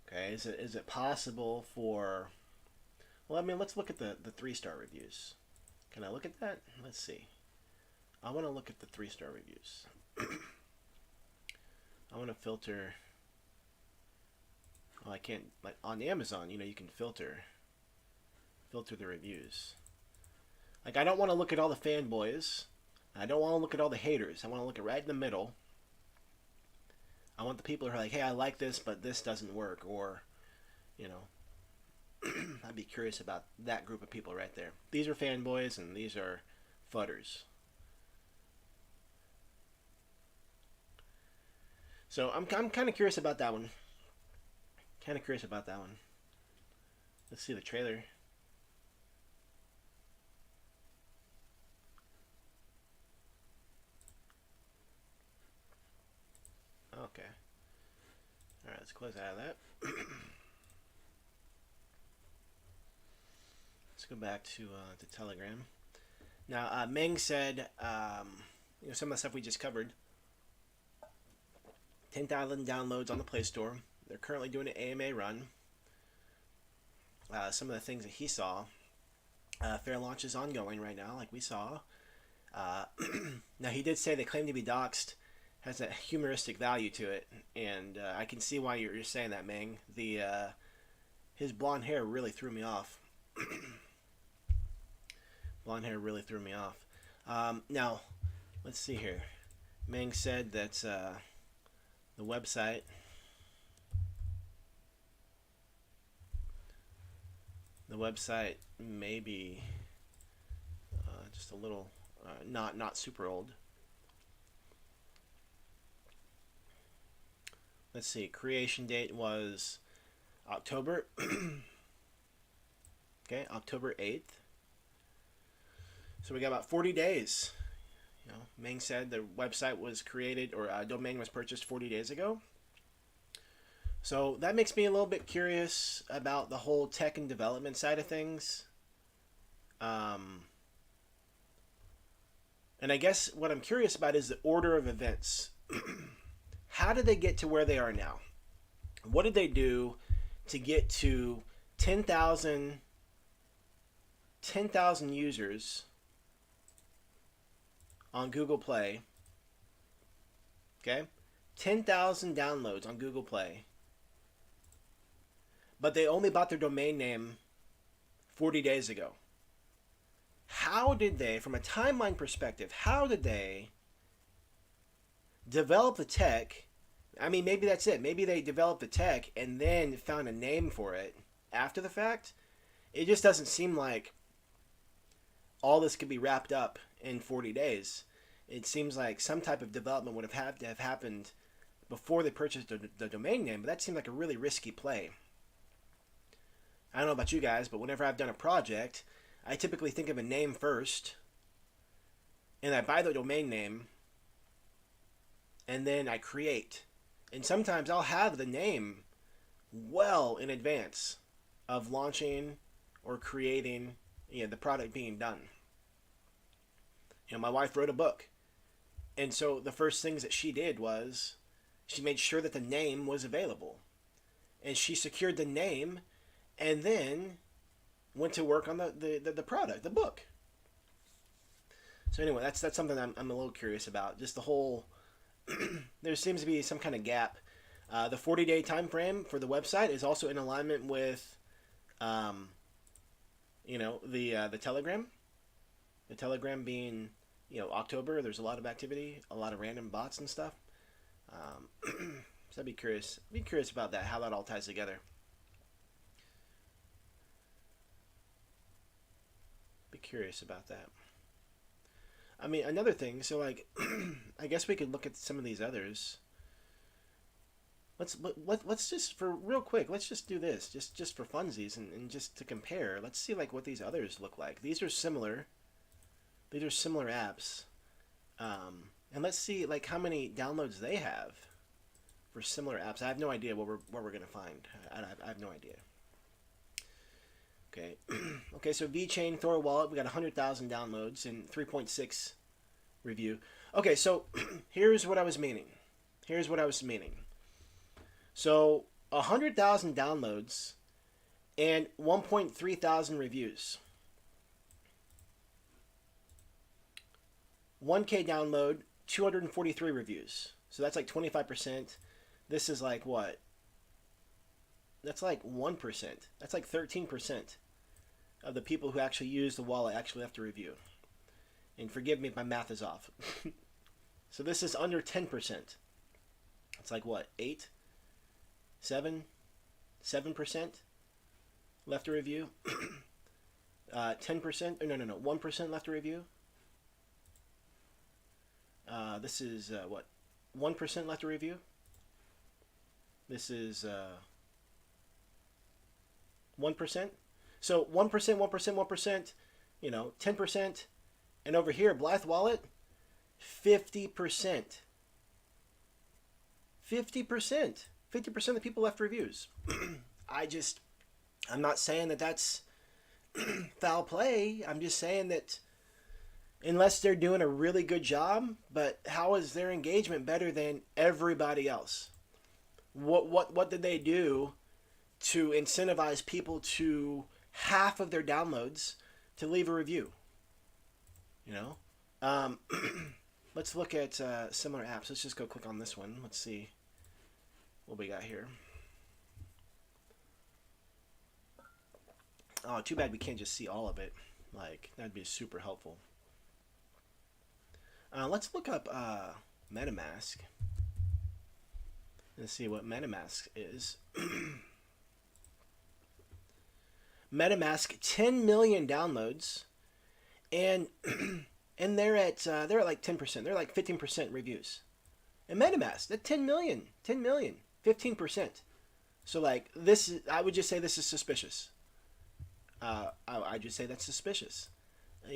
Speaker 1: Okay, is it possible for? Well, I mean, let's look at the 3-star reviews. Can I look at that? Let's see. I want to look at the 3-star reviews. I want to filter. Well, I can't, like on Amazon, you can filter the reviews. Like, I don't want to look at all the fanboys. I don't want to look at all the haters. I want to look at right in the middle. I want the people who are like, hey, I like this, but this doesn't work. Or, I'd be curious about that group of people right there. These are fanboys, and these are fudders. So I'm kind of curious about that one. Kind of curious about that one. Let's see the trailer. Okay. All right, let's close out of that. Let's go back to Telegram. Now, Meng said, some of the stuff we just covered. 10,000 downloads on the Play Store. They're currently doing an AMA run. Some of the things that he saw. Fair launch is ongoing right now, like we saw. Now, he did say they claim to be doxxed has a humoristic value to it, and I can see why you're saying that, Meng. His blonde hair really threw me off. Blonde hair really threw me off. Now, let's see here. Meng said that the website may be just a little not super old. Let's see. Creation date was October. Okay, October 8th. So we got about 40 days. Meng said the website was created, or a domain was purchased 40 days ago. So that makes me a little bit curious about the whole tech and development side of things. And I guess what I'm curious about is the order of events. How did they get to where they are now? What did they do to get to 10,000 users on Google Play? Okay? 10,000 downloads on Google Play. But they only bought their domain name 40 days ago. How did they, from a timeline perspective, how did they develop the tech? I mean, maybe that's it. Maybe they developed the tech and then found a name for it after the fact. It just doesn't seem like all this could be wrapped up in 40 days. It seems like some type of development would have had to have happened before they purchased the domain name, but that seemed like a really risky play. I don't know about you guys, but whenever I've done a project, I typically think of a name first, and I buy the domain name, and then I create. And sometimes I'll have the name well in advance of launching or creating, the product being done. My wife wrote a book. And so the first things that she did was she made sure that the name was available. And she secured the name and then went to work on the product, the book. So anyway, that's something I'm a little curious about. Just the whole, there seems to be some kind of gap. The 40-day time frame for the website is also in alignment with, the Telegram. The Telegram being, October. There's a lot of activity, a lot of random bots and stuff. So I'd be curious. About that, how that all ties together. Be curious about that. I mean, another thing. So, like, I guess we could look at some of these others. Let's just, for real quick, let's just do this, just for funsies and just to compare. Let's see like what these others look like. These are similar. These are similar apps, and let's see like how many downloads they have for similar apps. I have no idea what we're gonna find. I have no idea. Okay, okay. So VeChain Thor Wallet, we got 100,000 downloads and 3.6 review. Okay, so here's what I was meaning. So 100,000 downloads and 1.3 thousand reviews. 1K download, 243 reviews. So that's like 25%. This is like what? That's like 1%. That's like 13% of the people who actually use the wallet actually left a review. And forgive me if my math is off. So this is under 10%. It's like what? 8? 7% left a review. 10%. No. 1% left a review. This is what? 1% left a review. This is 1%. So 1%, 1%, 1%, 10%. And over here, Blythe Wallet, 50%. 50%. 50% of the people left reviews. I'm not saying that that's foul play. I'm just saying that unless they're doing a really good job, but how is their engagement better than everybody else? What did they do to incentivize people to half of their downloads to leave a review? Let's look at similar apps. Let's just go click on this one. Let's see what we got here. Oh, too bad we can't just see all of it. Like, that'd be super helpful. Let's look up MetaMask. Let's see what MetaMask is. MetaMask, 10 million downloads, and and they're at like 10%. They're like 15% reviews. And MetaMask, that 10 million, 15%. So like I would just say this is suspicious. I just say that's suspicious.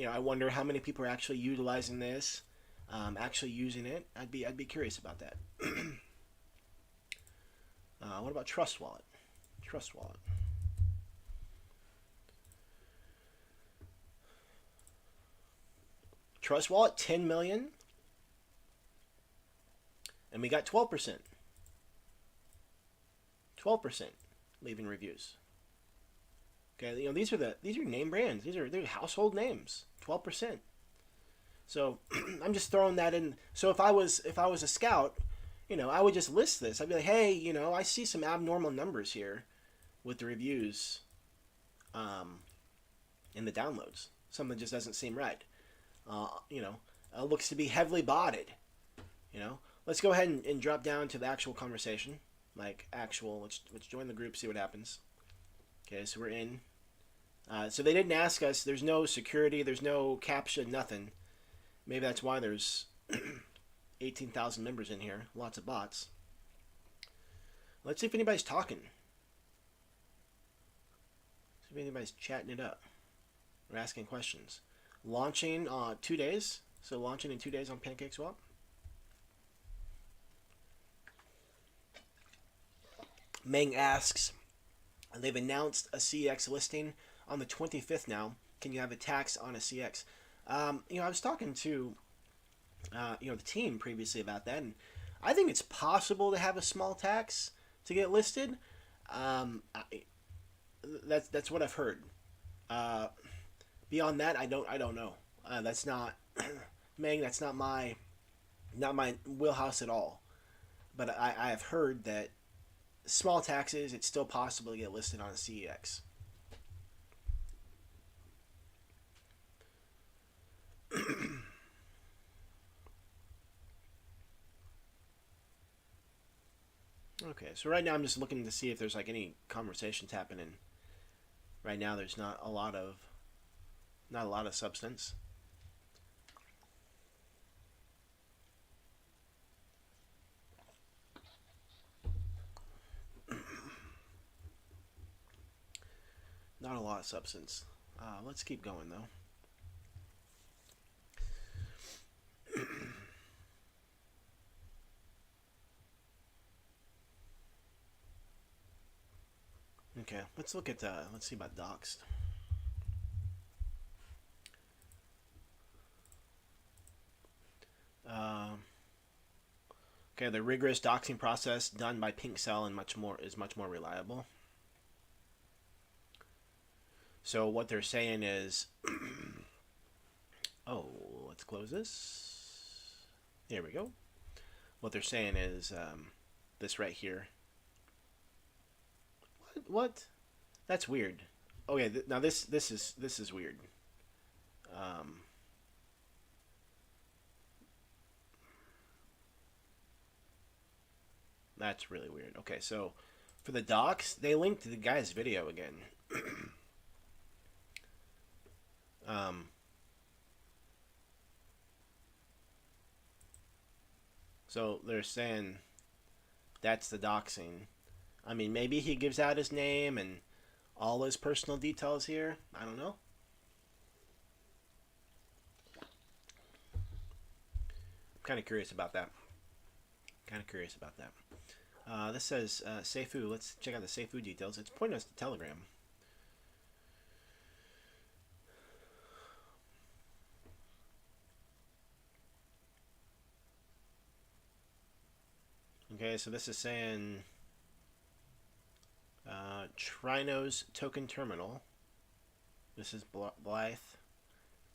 Speaker 1: I wonder how many people are actually utilizing this, actually using it. I'd be curious about that. What about Trust Wallet? Trust Wallet. Trust Wallet, 10 million. And we got 12%. 12% leaving reviews. Okay, these are name brands. They're household names. 12%. So I'm just throwing that in. So if I was a scout, I would just list this. I'd be like, hey, I see some abnormal numbers here with the reviews, in the downloads. Something just doesn't seem right. Looks to be heavily botted. Let's go ahead and drop down to the actual conversation. Let's join the group, see what happens. Okay, so we're in. So they didn't ask us. There's no security. There's no CAPTCHA, nothing. Maybe that's why there's 18,000 members in here. Lots of bots. Let's see if anybody's talking. See if anybody's chatting it up or asking questions. Launching 2 days. So launching in 2 days on PancakeSwap. Meng asks, they've announced a CX listing on the 25th now. Can you have a tax on a CX? I was talking to the team previously about that, and I think it's possible to have a small tax to get listed. That's what I've heard. Beyond that, I don't know. That's not Meng. That's not my wheelhouse at all. But I have heard that small taxes, it's still possible to get listed on a CEX. Okay, so right now I'm just looking to see if there's like any conversations happening. Right now there's not a lot of substance. Not a lot of substance. Let's keep going though. Okay, let's look at let's see about doxed. Okay, the rigorous doxing process done by PinkCell and is much more reliable. So what they're saying is, oh, let's close this. Here we go. What they're saying is this right here. What? That's weird. Okay, now this is weird. That's really weird. Okay, so for the docs, they linked to the guy's video again. So they're saying that's the doxing. I mean, maybe he gives out his name and all his personal details here. I don't know. I'm kind of curious about that. This says Seifu. Let's check out the Seifu details. It's pointing us to Telegram. Okay, so this is saying Trinos token terminal. This is Blythe.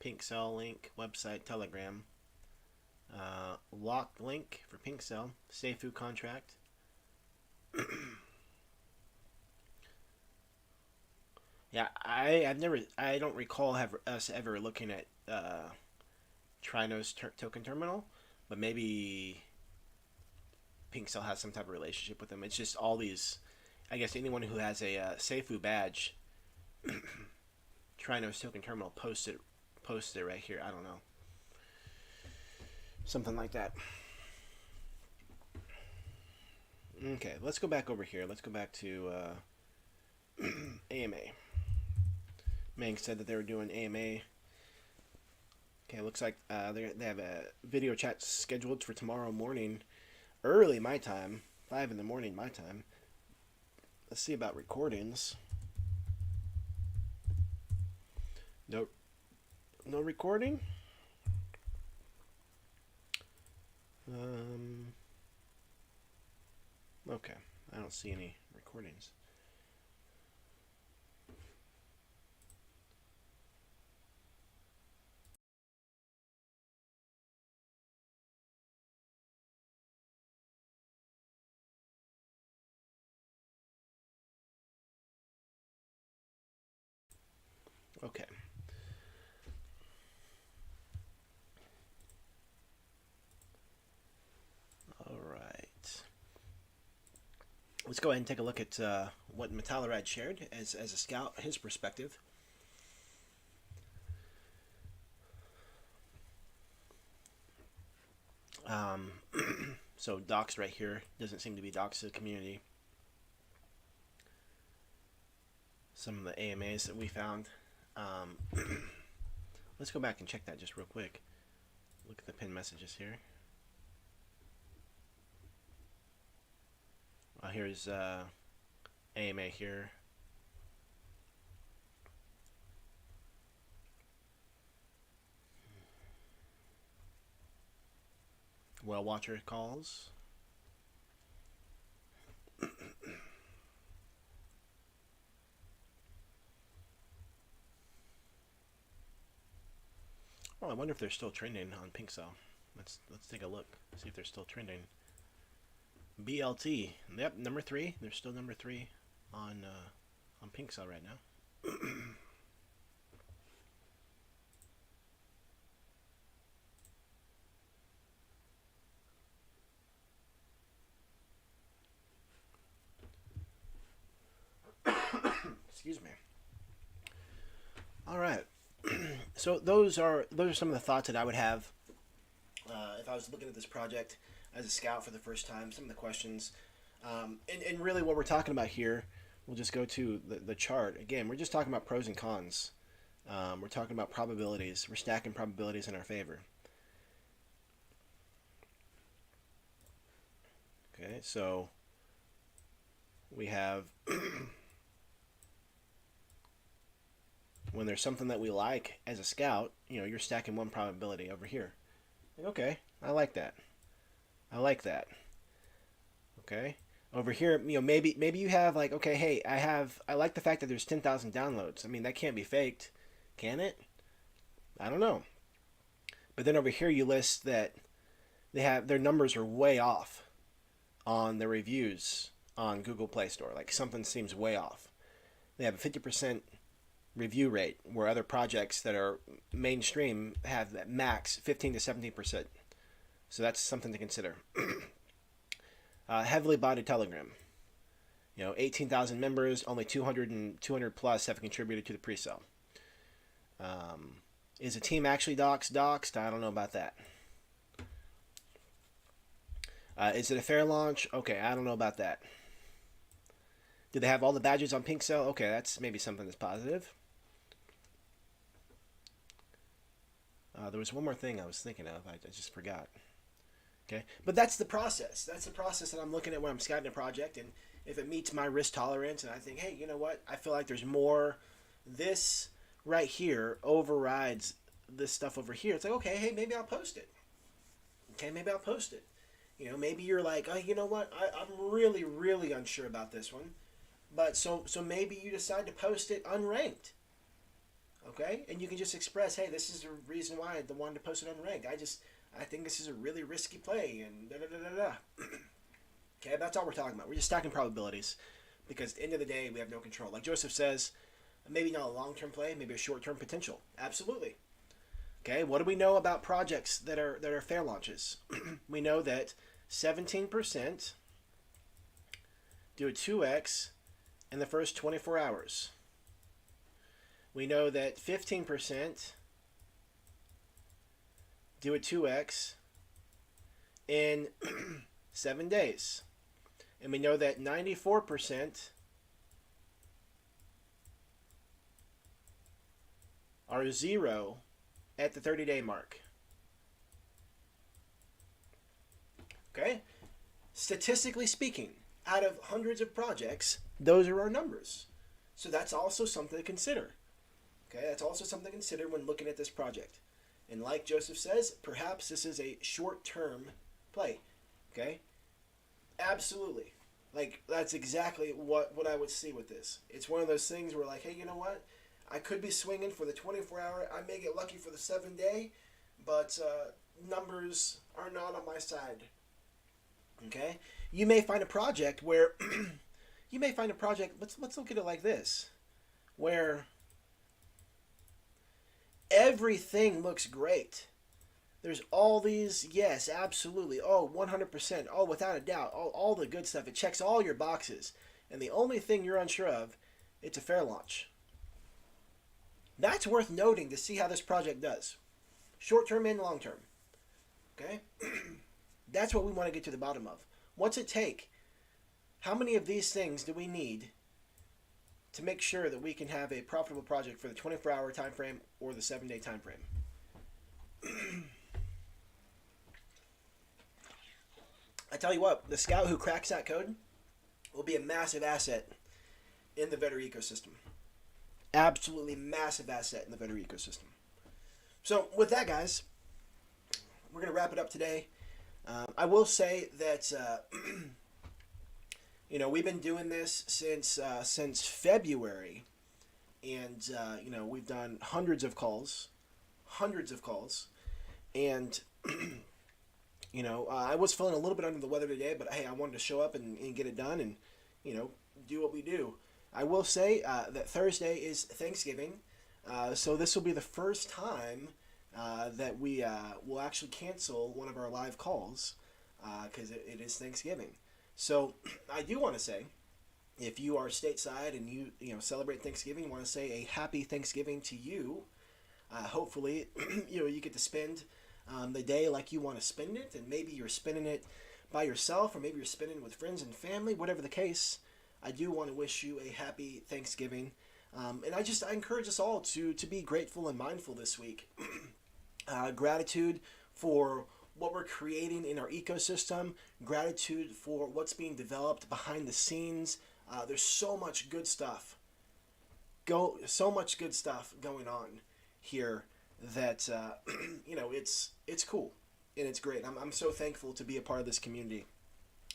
Speaker 1: Pink Cell link, website, Telegram. Locked link for Pink Cell. Seifu contract. Yeah, I don't recall us ever looking at Trinos token terminal, but maybe Pink Cell has some type of relationship with them. It's just all these. I guess anyone who has a Seifu badge, Trinos token terminal, post it right here. I don't know, something like that. Okay, let's go back over here. Let's go back to AMA. Mang said that they were doing AMA. Okay, looks like they have a video chat scheduled for tomorrow morning, early my time, 5 in the morning my time. Let's see about recordings. No recording. Okay, I don't see any recordings. Okay. All right. Let's go ahead and take a look at what Metallarad shared as a scout, his perspective. So docs right here doesn't seem to be docs to the community. Some of the AMAs that we found. Let's go back and check that just real quick. Look at the pinned messages here. Here's AMA here. Whale watcher calls. Oh, I wonder if they're still trending on Pink Cell. Let's take a look. See if they're still trending. BLT. Yep, number 3. They're still number 3 on Pink Cell right now. Excuse me. All right. So those are some of the thoughts that I would have if I was looking at this project as a scout for the first time. Some of the questions, and really what we're talking about here. We'll just go to the chart again. We're just talking about pros and cons. We're talking about probabilities. We're stacking probabilities in our favor. Okay, so we have when there's something that we like as a scout, you're stacking one probability over here. Like, okay, I like that. Okay, over here, maybe you have like, okay, hey, I like the fact that there's 10,000 downloads. I mean, that can't be faked, can it? I don't know. But then over here, you list that their numbers are way off on the reviews on Google Play Store. Like something seems way off. They have a 50% review rate, where other projects that are mainstream have that max 15 to 17%. So that's something to consider. Heavily botted Telegram. 18,000 members, only 200 plus have contributed to the pre-sale. Is a team actually doxed? I don't know about that. Is it a fair launch? Okay, I don't know about that. Do they have all the badges on pink cell? Okay, that's maybe something that's positive. There was one more thing I was thinking of. I just forgot. Okay, but that's the process. That's the process that I'm looking at when I'm scouting a project, and if it meets my risk tolerance, and I think, hey, you know what? I feel like there's more. This right here overrides this stuff over here. It's like, okay, hey, maybe I'll post it. Okay, maybe I'll post it. Maybe you're like, oh, you know what? I'm really, really unsure about this one. But so maybe you decide to post it unranked. Okay? And you can just express, hey, this is the reason why I wanted to post it unranked. I think this is a really risky play and da da da da da. Okay, that's all we're talking about. We're just stacking probabilities. Because at the end of the day, we have no control. Like Joseph says, maybe not a long-term play, maybe a short-term potential. Absolutely. Okay, what do we know about projects that are fair launches? We know that 17% do a 2x in the first 24 hours. We know that 15% do a 2x in 7 days. And we know that 94% are 0 at the 30-day mark. Okay? Statistically speaking, out of hundreds of projects, those are our numbers. So that's also something to consider. Okay? That's also something to consider when looking at this project. And like Joseph says, perhaps this is a short-term play. Okay? Absolutely. Like, that's exactly what I would see with this. It's one of those things where, like, hey, you know what? I could be swinging for the 24-hour. I may get lucky for the 7-day, but numbers are not on my side. Okay? You may find a project where let's look at it like this, where everything looks great. There's all these, yes, absolutely, oh, 100%, oh, without a doubt, all the good stuff. It checks all your boxes. And the only thing you're unsure of, it's a fair launch. That's worth noting to see how this project does. Short term and long term. Okay? That's what we want to get to the bottom of. What's it take? How many of these things do we need to make sure that we can have a profitable project for the 24-hour time frame or the 7-day time frame? I tell you what, the scout who cracks that code will be a massive asset in the Vetter ecosystem. Absolutely massive asset in the Vetter ecosystem. So with that, guys, we're going to wrap it up today. I will say that we've been doing this since February, and we've done hundreds of calls, and I was feeling a little bit under the weather today, but hey, I wanted to show up and get it done and do what we do. I will say that Thursday is Thanksgiving, so this will be the first time that we will actually cancel one of our live calls because it is Thanksgiving. So I do want to say, if you are stateside and you celebrate Thanksgiving, want to say a happy Thanksgiving to you. Hopefully, you get to spend the day like you want to spend it, and maybe you're spending it by yourself, or maybe you're spending it with friends and family. Whatever the case, I do want to wish you a happy Thanksgiving, and I encourage us all to be grateful and mindful this week. Gratitude for what we're creating in our ecosystem, gratitude for what's being developed behind the scenes. There's so much good stuff going on here that it's cool and it's great. I'm so thankful to be a part of this community.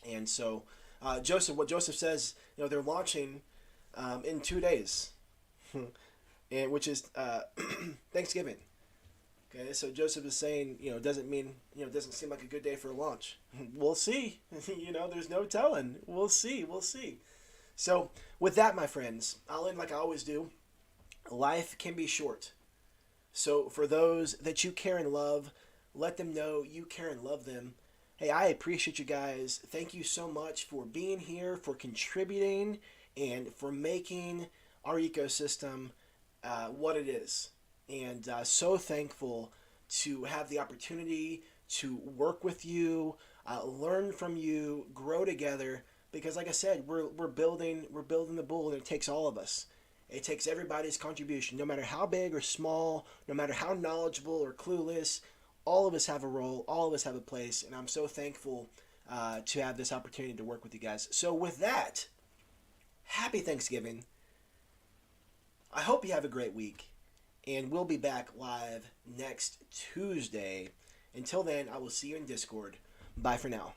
Speaker 1: And so what Joseph says, they're launching in 2 days, and which is Thanksgiving. Okay, so Joseph is saying, it doesn't seem like a good day for a launch. We'll see. There's no telling. We'll see. So with that, my friends, I'll end like I always do. Life can be short. So for those that you care and love, let them know you care and love them. Hey, I appreciate you guys. Thank you so much for being here, for contributing, and for making our ecosystem what it is. And so thankful to have the opportunity to work with you, learn from you, grow together. because like I said, we're building the bull, and it takes all of us. It takes everybody's contribution, no matter how big or small, no matter how knowledgeable or clueless. All of us have a role. All of us have a place, and I'm so thankful to have this opportunity to work with you guys. So with that, happy Thanksgiving. I hope you have a great week, and we'll be back live next Tuesday. Until then, I will see you in Discord. Bye for now.